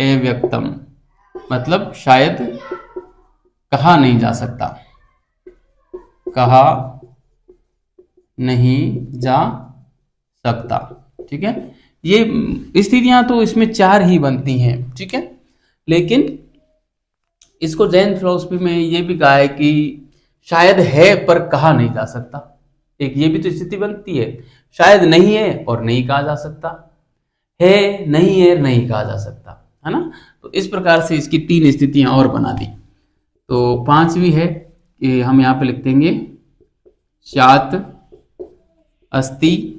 अव्यक्तम मतलब शायद कहा नहीं जा सकता, कहा नहीं जा सकता, ठीक है। ये स्थितियां तो इसमें चार ही बनती हैं, ठीक है, लेकिन इसको जैन फिलोसफी में ये भी कहा है कि शायद है पर कहा नहीं जा सकता, एक ये भी तो स्थिति बनती है, शायद नहीं है और नहीं कहा जा सकता, है नहीं है नहीं कहा जा सकता, है ना। तो इस प्रकार से इसकी तीन स्थितियां और बना दी। तो पांचवी है कि हम यहाँ पे लिख देंगे स्यात् अस्ति,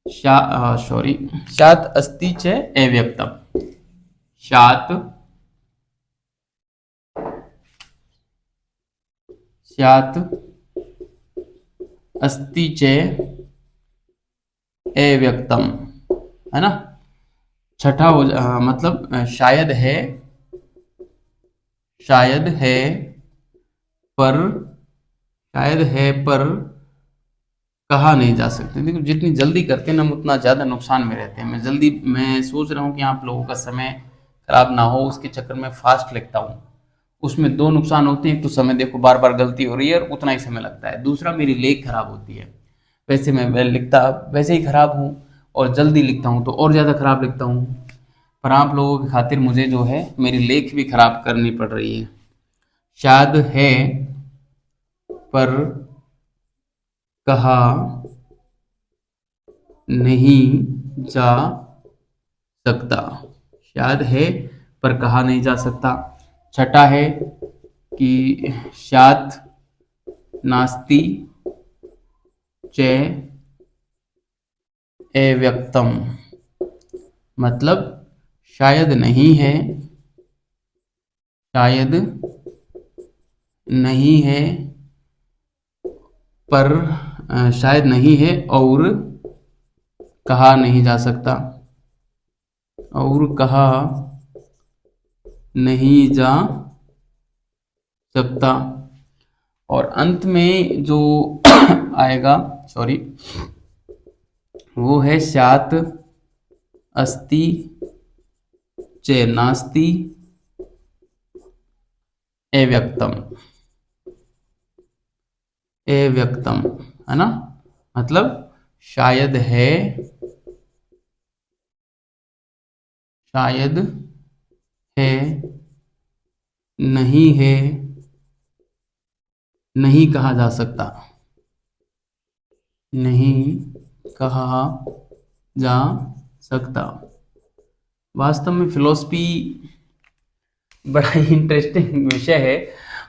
स्यात् अस्ति च अव्यक्तम, स्यात् अस्ति च अव्यक्तम, है ना। छठा हो मतलब शायद है, शायद है पर, शायद है पर कहा नहीं जा सकते। देखो जितनी जल्दी करते हैं ना हम उतना ज़्यादा नुकसान में रहते हैं। मैं सोच रहा हूँ कि आप लोगों का समय खराब ना हो, उसके चक्कर में फास्ट लिखता हूँ उसमें दो नुकसान होते हैं, एक तो समय देखो बार बार गलती हो रही है और उतना ही समय लगता है, दूसरा मेरी लेख खराब होती है। वैसे मैं लिखता वैसे ही खराब हूँ, और जल्दी लिखता हूँ तो और ज़्यादा खराब लिखता हूँ, पर आप लोगों की खातिर मुझे जो है मेरी लेख भी खराब करनी पड़ रही है। शायद है पर कहा नहीं जा सकता। शायद है पर कहा नहीं जा सकता। छठा है कि शायद नास्ति च अव्यक्तम, मतलब शायद नहीं है, शायद नहीं है पर शायद नहीं है और कहा नहीं जा सकता, और कहा नहीं जा सकता। और अंत में जो आएगा, सॉरी, वो है स्यात् अस्ति च नास्ति अव्यक्तम। अव्यक्तम है ना, मतलब शायद है, शायद है, नहीं है, नहीं कहा जा सकता, नहीं कहा जा सकता। वास्तव में फिलॉसफी बड़ा ही इंटरेस्टिंग विषय है,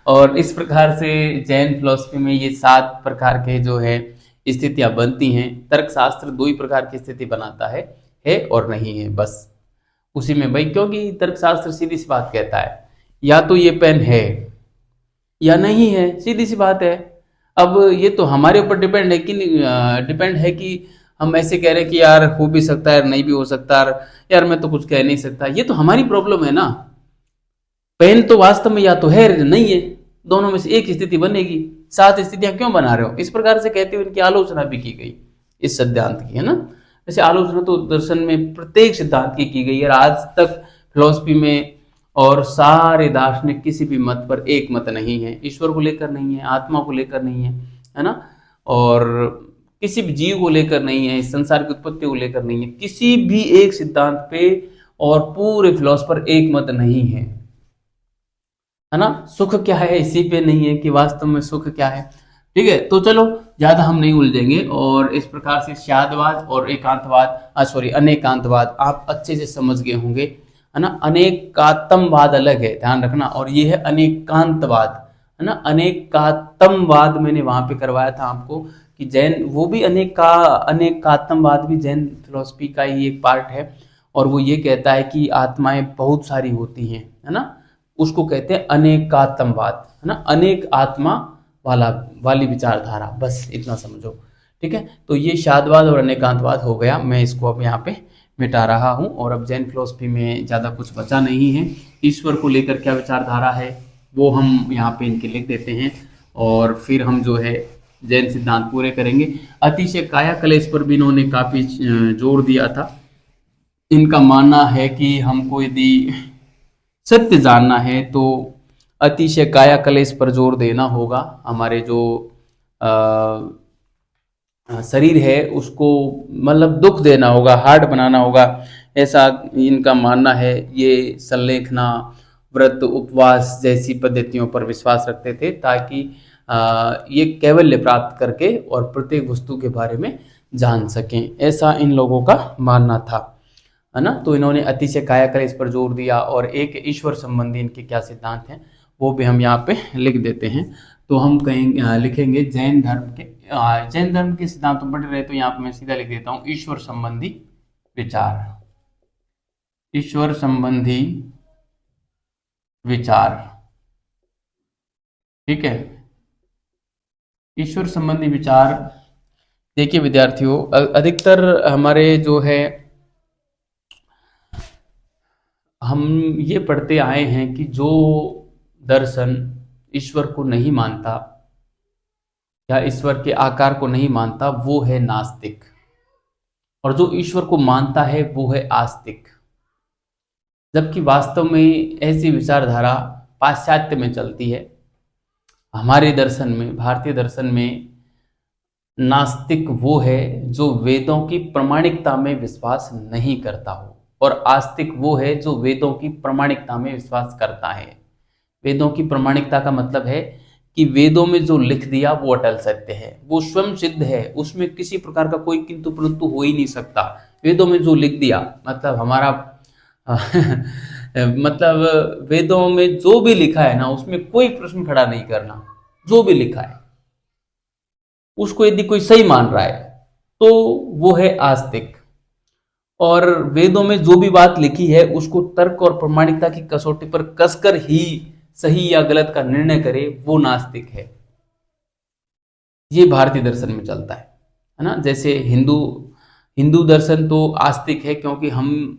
और इस प्रकार से जैन फिलॉसफी में ये 7 प्रकार के जो है स्थितियां बनती हैं। तर्कशास्त्र 2 ही प्रकार की स्थिति बनाता है और नहीं है, बस उसी में भाई, क्योंकि तर्कशास्त्र सीधी सी बात कहता है, या तो ये पेन है या नहीं है, सीधी सी बात है। अब ये तो हमारे ऊपर डिपेंड है कि हम ऐसे कह रहे हैं कि यार हो भी सकता है, नहीं भी हो सकता, यार मैं तो कुछ कह नहीं सकता, ये तो हमारी प्रॉब्लम है ना। पेन तो वास्तव में या तो है या नहीं है, दोनों में से एक स्थिति बनेगी। 7 स्थितियां क्यों बना रहे हो, इस प्रकार से कहते हुए इनकी आलोचना भी की गई इस सिद्धांत की, है ना। वैसे आलोचना तो दर्शन में प्रत्येक सिद्धांत की गई है, आज तक फिलॉसफी में और सारे दार्शनिक किसी भी मत पर एक मत नहीं है, ईश्वर को लेकर नहीं है, आत्मा को लेकर नहीं है ना, और किसी भी जीव को लेकर नहीं है, इस संसार की उत्पत्ति को लेकर नहीं है, किसी भी एक सिद्धांत पे और पूरे फिलॉसफर एक मत नहीं है ना। सुख क्या है इसी पे नहीं है कि वास्तव में सुख क्या है। ठीक है, तो चलो ज्यादा हम नहीं उलझेंगे, और इस प्रकार से शादवाद और एकांतवाद, सॉरी, अनेकांतवाद आप अच्छे से समझ गए होंगे, है ना। अनेकात्मवाद अलग है, ध्यान रखना, और ये है अनेकांतवाद, है ना। अनेकात्मवाद मैंने वहां पे करवाया था आपको कि जैन, वो भी अनेकात्मवाद भी जैन फिलोसफी का ही एक पार्ट है, और वो ये कहता है कि आत्माएं बहुत सारी होती हैं, है ना, उसको कहते हैं अनेकात्मवाद, है ना, अनेक आत्मा वाली विचारधारा, बस इतना समझो। ठीक है, तो ये शादवाद और अनेकांतवाद हो गया, मैं इसको अब यहाँ पे मिटा रहा हूँ, और अब जैन फिलोसफी में ज़्यादा कुछ बचा नहीं है। ईश्वर को लेकर क्या विचारधारा है वो हम यहाँ पे इनके लिख देते हैं, और फिर हम जो है जैन सिद्धांत पूरे करेंगे। अतिशय काया कलेश पर भी इन्होंने काफ़ी जोर दिया था। इनका मानना है कि हमको यदि सत्य जानना है तो अतिशय काया कलेश पर जोर देना होगा, हमारे जो शरीर है उसको मतलब दुख देना होगा, हार्ड बनाना होगा, ऐसा इनका मानना है। ये संलेखना, व्रत, उपवास जैसी पद्धतियों पर विश्वास रखते थे, ताकि ये कैवल्य प्राप्त करके और प्रत्येक वस्तु के बारे में जान सकें, ऐसा इन लोगों का मानना था, है ना। तो इन्होंने अतिशय कायाकल्प इस पर जोर दिया, और एक ईश्वर संबंधी इनके क्या सिद्धांत हैं वो भी हम यहाँ पे लिख देते हैं। तो हम कहेंगे, लिखेंगे जैन धर्म के सिद्धांत तो पढ़ रहे, तो यहाँ पे मैं सीधा लिख देता हूँ ईश्वर संबंधी विचार, ईश्वर संबंधी विचार। ठीक है, ईश्वर संबंधी विचार। देखिए विद्यार्थियों, अधिकतर हमारे जो है हम ये पढ़ते आए हैं कि जो दर्शन ईश्वर को नहीं मानता या ईश्वर के आकार को नहीं मानता वो है नास्तिक, और जो ईश्वर को मानता है वो है आस्तिक। जबकि वास्तव में ऐसी विचारधारा पाश्चात्य में चलती है। हमारे दर्शन में, भारतीय दर्शन में, नास्तिक वो है जो वेदों की प्रामाणिकता में विश्वास नहीं करता हो, और आस्तिक वो है जो वेदों की प्रामाणिकता में विश्वास करता है। वेदों की प्रामाणिकता का मतलब है कि वेदों में जो लिख दिया वो अटल सत्य है, वो स्वयं सिद्ध है, उसमें किसी प्रकार का कोई किंतु परंतु हो ही नहीं सकता। वेदों में जो लिख दिया मतलब हमारा मतलब वेदों में जो भी लिखा है ना, उसमें कोई प्रश्न खड़ा नहीं करना। जो भी लिखा है उसको यदि कोई सही मान रहा है तो वो है आस्तिक। और वेदों में जो भी बात लिखी है उसको तर्क और प्रामाणिकता की कसौटी पर कसकर ही सही या गलत का निर्णय करे, वो नास्तिक है। ये भारतीय दर्शन में चलता है ना। जैसे हिंदू हिंदू दर्शन तो आस्तिक है, क्योंकि हम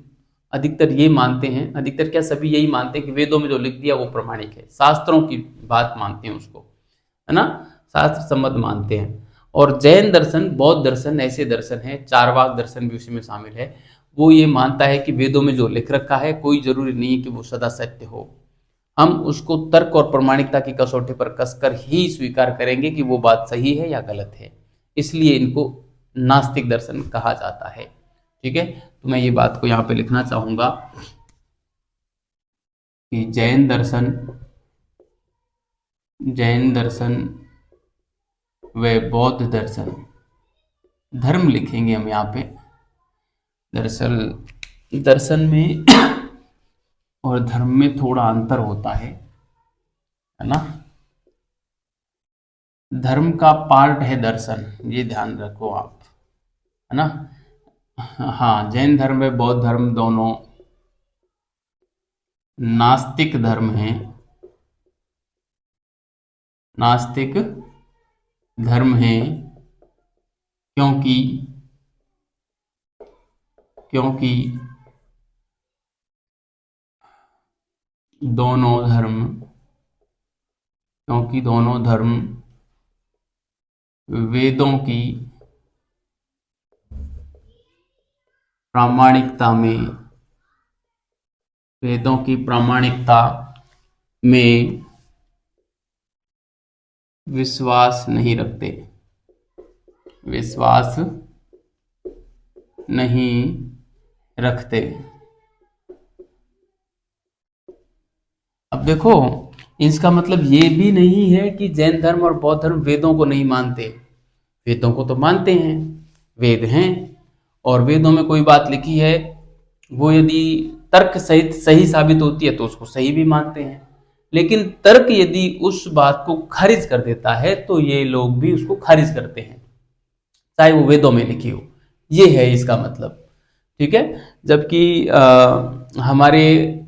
अधिकतर ये मानते हैं, अधिकतर क्या सभी यही मानते हैं कि वेदों में जो लिख दिया वो प्रमाणिक है, शास्त्रों की बात मानते हैं उसको, है ना, शास्त्र सम्मत मानते हैं। और जैन दर्शन, बौद्ध दर्शन ऐसे दर्शन है, चारवाक दर्शन भी उसी में शामिल है, वो ये मानता है कि वेदों में जो लिख रखा है कोई जरूरी नहीं कि वो सदा सत्य हो, हम उसको तर्क और प्रामाणिकता की कसौटी पर कसकर ही स्वीकार करेंगे कि वो बात सही है या गलत है। इसलिए इनको नास्तिक दर्शन कहा जाता है। ठीक है, तो मैं ये बात को यहाँ पे लिखना चाहूंगा कि जैन दर्शन व बौद्ध दर्शन, धर्म लिखेंगे हम यहाँ पे। दरअसल दर्शन में और धर्म में थोड़ा अंतर होता है ना। धर्म का पार्ट है दर्शन, ये ध्यान रखो आप, है ना। हाँ, जैन धर्म व बौद्ध धर्म दोनों नास्तिक धर्म हैं, नास्तिक धर्म हैं, क्योंकि क्योंकि दोनों धर्म क्योंकि दोनों धर्म वेदों की प्रामाणिकता में वेदों की प्रामाणिकता में विश्वास नहीं रखते, विश्वास नहीं रखते। अब देखो, इसका मतलब ये भी नहीं है कि जैन धर्म और बौद्ध धर्म वेदों को नहीं मानते, वेदों को तो मानते हैं, वेद हैं, और वेदों में कोई बात लिखी है वो यदि तर्क सहित सही साबित होती है तो उसको सही भी मानते हैं। लेकिन तर्क यदि उस बात को खारिज कर देता है तो ये लोग भी उसको खारिज करते हैं, चाहे वो वेदों में लिखी हो। ये है इसका मतलब। ठीक है, जबकि हमारे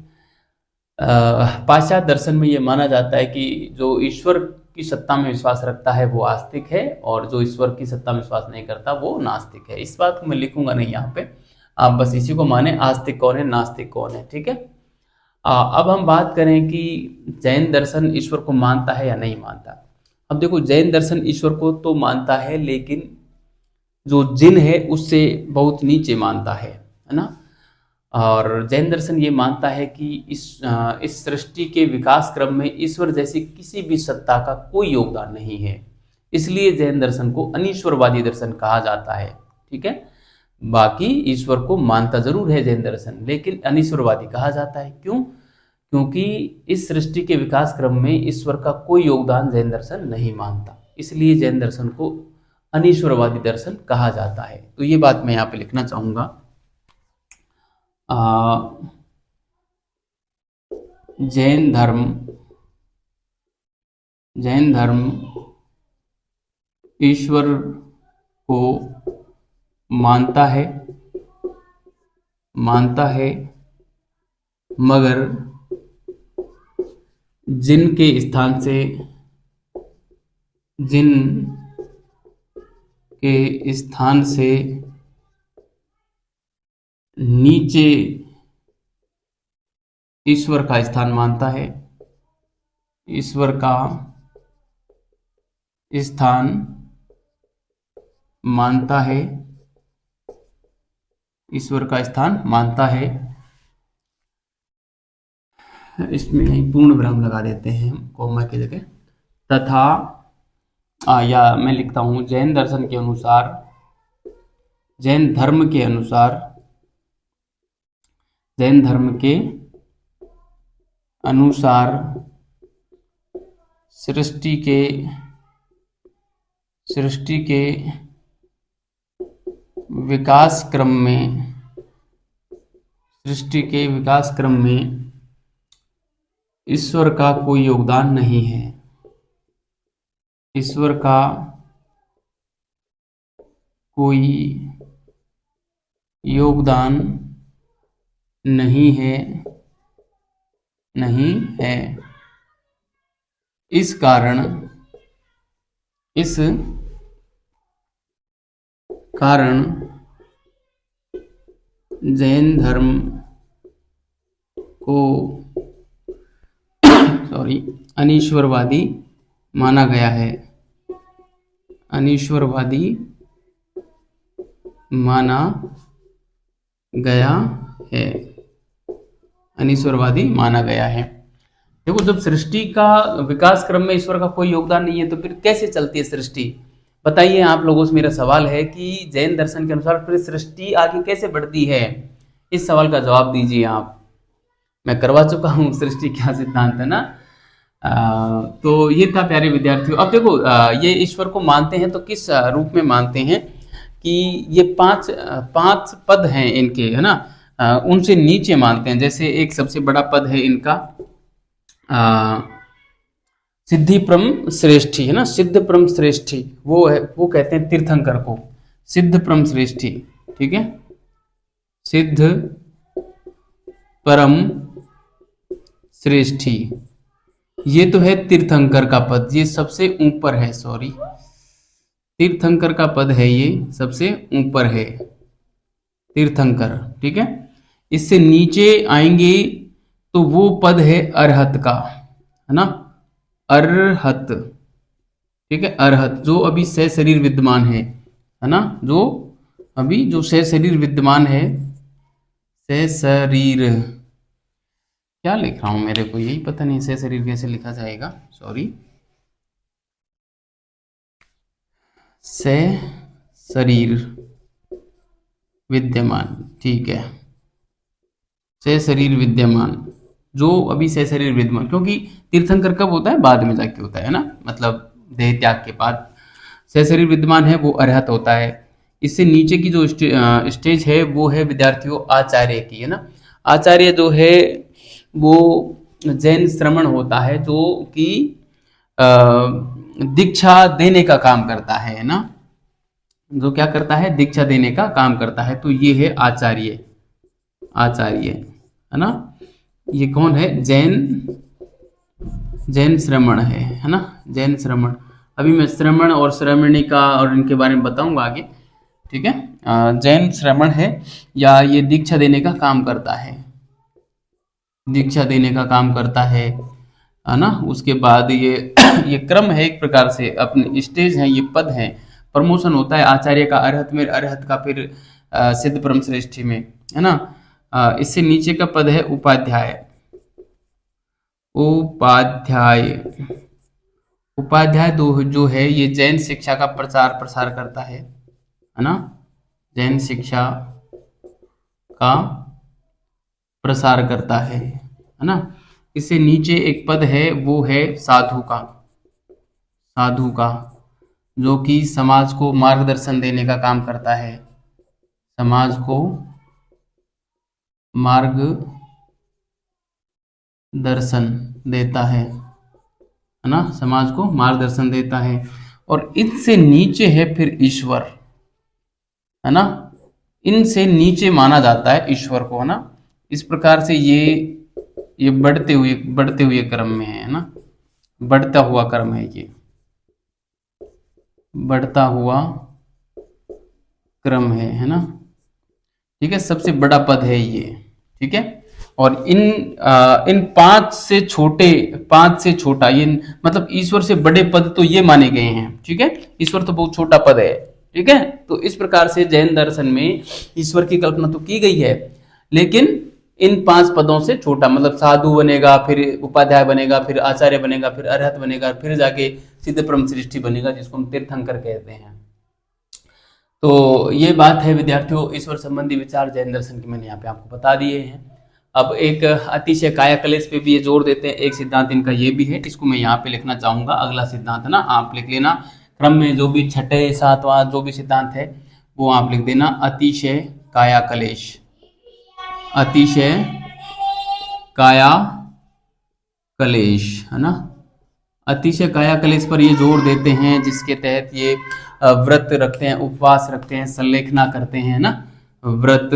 पाश्चात्य दर्शन में ये माना जाता है कि जो ईश्वर की सत्ता में विश्वास रखता है वो आस्तिक है, और जो ईश्वर की सत्ता में विश्वास नहीं करता वो नास्तिक है। इस बात को मैं लिखूंगा नहीं यहाँ पे, आप बस इसी को माने, आस्तिक कौन है नास्तिक कौन है। ठीक है, अब हम बात करें कि जैन दर्शन ईश्वर को मानता है या नहीं मानता। अब देखो, जैन दर्शन ईश्वर को तो मानता है, लेकिन जो जिन है उससे बहुत नीचे मानता है ना। और जैन दर्शन ये मानता है कि इस सृष्टि के विकास क्रम में ईश्वर जैसी किसी भी सत्ता का कोई योगदान नहीं है। इसलिए जैन दर्शन को अनीश्वरवादी दर्शन कहा जाता है। ठीक है, बाकी ईश्वर को मानता जरूर है जैन दर्शन, लेकिन अनीश्वरवादी कहा जाता है। क्यों? क्योंकि इस सृष्टि के विकास क्रम में ईश्वर का कोई योगदान जैन दर्शन नहीं मानता, इसलिए जैन दर्शन को अनीश्वरवादी दर्शन कहा जाता है। तो ये बात मैं यहाँ पे लिखना चाहूंगा। जैन धर्म ईश्वर को मानता है, मगर जिन के स्थान से नीचे ईश्वर का स्थान मानता है, ईश्वर का स्थान मानता है, ईश्वर का स्थान मानता है। इसमें यहीं पूर्ण विराम लगा देते हैं हम कॉमा की जगह। तथा या मैं लिखता हूँ जैन दर्शन के अनुसार, जैन धर्म के अनुसार, जैन धर्म के अनुसार सृष्टि के विकास क्रम में, सृष्टि के विकास क्रम में ईश्वर का कोई योगदान नहीं है। ईश्वर का कोई योगदान नहीं है, नहीं है। इस कारण जैन धर्म को अनीश्वरवादी माना गया है। अनीश्वरवादी माना गया है। अनीश्वरवादी माना गया है। देखो, जब सृष्टि का विकास क्रम में ईश्वर का कोई योगदान नहीं है तो फिर कैसे चलती है सृष्टि? बताइए। आप लोगों से मेरा सवाल है कि जैन दर्शन के अनुसार फिर सृष्टि आगे कैसे बढ़ती है? इस सवाल का जवाब दीजिए आप। मैं करवा चुका हूँ सृष्टि क्या सिद्धांत, है ना। तो ये था प्यारे विद्यार्थियों। अब देखो, ये ईश्वर को मानते हैं तो किस रूप में मानते हैं कि ये पांच पद हैं इनके, है ना, उनसे नीचे मानते हैं। जैसे एक सबसे बड़ा पद है इनका सिद्धिप्रम श्रेष्ठी, है ना, सिद्धप्रम श्रेष्ठी, वो है, वो कहते हैं तीर्थंकर को सिद्धप्रम श्रेष्ठी। ठीक है, सिद्ध परम श्रेष्ठी, ये तो है तीर्थंकर का पद, ये सबसे ऊपर है। सॉरी, तीर्थंकर का पद है, ये सबसे ऊपर है तीर्थंकर। ठीक है, इससे नीचे आएंगे तो वो पद है अरहत का, है ना, अरहत। ठीक है, अरहत जो अभी सशरीर विद्यमान है ना, जो अभी जो सशरीर विद्यमान है, सशरीर, क्या लिख रहा हूं, मेरे को यही पता नहीं सशरीर कैसे लिखा जाएगा। सॉरी, सशरीर विद्यमान। ठीक है, सशरीर विद्यमान, जो अभी सशरीर विद्यमान, क्योंकि तीर्थंकर कब होता है? बाद में जाके होता है ना, मतलब देह त्याग के बाद। सशरीर विद्यमान है वो अरहत होता है। इससे नीचे की जो स्टेज है वो है विद्यार्थियों आचार्य की, है ना। आचार्य जो है वो जैन श्रमण होता है, जो कि दीक्षा देने का काम करता है ना, जो क्या करता है? दीक्षा देने का काम करता है। तो ये है आचार्य, आचार्य, है ना। ये कौन है? जैन श्रमण है ना, जैन श्रमण। अभी मैं श्रमण और श्रमणिका और इनके बारे में बताऊंगा आगे। ठीक है, जैन श्रमण है या ये दीक्षा देने का काम करता है, दीक्षा देने का काम करता है ना। उसके बाद ये क्रम है, एक प्रकार से अपने स्टेज है, ये पद है, प्रमोशन होता है आचार्य का अरहत में, अरहत का फिर सिद्ध परम श्रेष्ठी में, है ना। इससे नीचे का पद है उपाध्याय। उपाध्याय, उपाध्याय जो है ये जैन शिक्षा का प्रचार प्रसार करता है ना, जैन शिक्षा का प्रसार करता है ना। इससे नीचे एक पद है, वो है साधु का, साधु का, जो कि समाज को मार्गदर्शन देने का काम करता है, समाज को मार्गदर्शन देता है ना, समाज को मार्गदर्शन देता है। और इनसे नीचे है फिर ईश्वर, है ना, इनसे नीचे माना जाता है ईश्वर को, है ना। इस प्रकार से ये बढ़ते हुए क्रम में है ना, बढ़ता हुआ क्रम है, ये बढ़ता हुआ क्रम है ना। ठीक है, सबसे बड़ा पद है ये। ठीक है, और इन पांच से छोटा, ये मतलब ईश्वर से बड़े पद तो ये माने गए हैं। ठीक है, ईश्वर तो बहुत छोटा पद है। ठीक है, तो इस प्रकार से जैन दर्शन में ईश्वर की कल्पना तो की गई है, लेकिन इन 5 पदों से छोटा, मतलब साधु बनेगा, फिर उपाध्याय बनेगा, फिर आचार्य बनेगा, फिर अरहत बनेगा, फिर जाके सिद्ध परम सृष्टि बनेगा, जिसको हम तीर्थंकर कहते हैं। तो ये बात है विद्यार्थियों, ईश्वर संबंधी विचार जैन दर्शन के मैंने यहाँ पे आपको बता दिए हैं। अब एक अतिशय काया कलेश पे भी ये जोर देते हैं, एक सिद्धांत इनका ये भी है, इसको मैं यहाँ पे लिखना चाहूंगा। अगला सिद्धांत ना आप लिख लेना, क्रम में जो भी छठे सातवां जो भी सिद्धांत है वो आप लिख देना, अतिशय काया कलेश, अतिशय काया कलेश, है ना। अतिशय काया कलेश पर ये जोर देते हैं, जिसके तहत ये व्रत रखते हैं, उपवास रखते हैं, संलेखना करते हैं ना, व्रत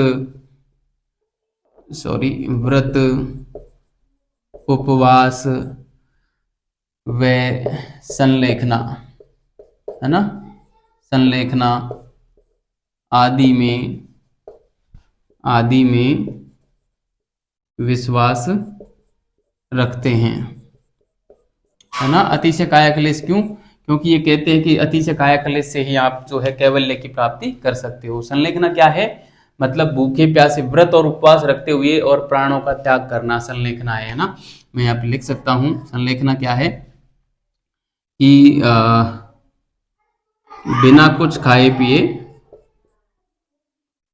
उपवास व संलेखना, है ना, संलेखना आदि में विश्वास रखते हैं, है ना। अतिशय काया कलेश क्यों? क्योंकि ये कहते हैं कि अतिशय काया कलेश से ही आप जो है कैवल्य की प्राप्ति कर सकते हो। संलेखना क्या है? मतलब भूखे प्यासे व्रत और उपवास रखते हुए और प्राणों का त्याग करना संलेखना है ना। मैं यहाँ पे लिख सकता हूँ, संलेखना क्या है कि बिना कुछ खाए पिए,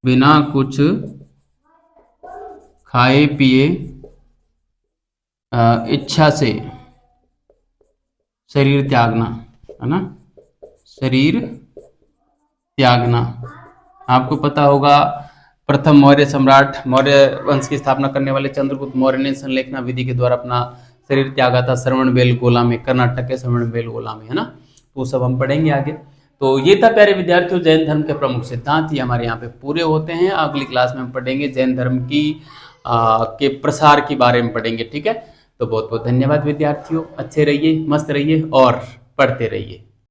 बिना कुछ खाए पिए इच्छा से शरीर त्यागना, है ना, शरीर त्यागना। आपको पता होगा प्रथम मौर्य सम्राट, मौर्य वंश की स्थापना करने वाले चंद्रगुप्त मौर्य ने संलेखना विधि के द्वारा अपना शरीर त्यागा था श्रवणबेलगोला में, कर्नाटक के श्रवणबेलगोला में, है ना। तो सब हम पढ़ेंगे आगे। तो ये था प्यारे विद्यार्थियों जैन धर्म के प्रमुख सिद्धांत, ये हमारे यहाँ पे पूरे होते हैं। अगली क्लास में हम पढ़ेंगे जैन धर्म की के प्रसार के बारे में पढ़ेंगे, ठीक है। तो बहुत बहुत धन्यवाद विद्यार्थियों, अच्छे रहिए, मस्त रहिए और पढ़ते रहिए।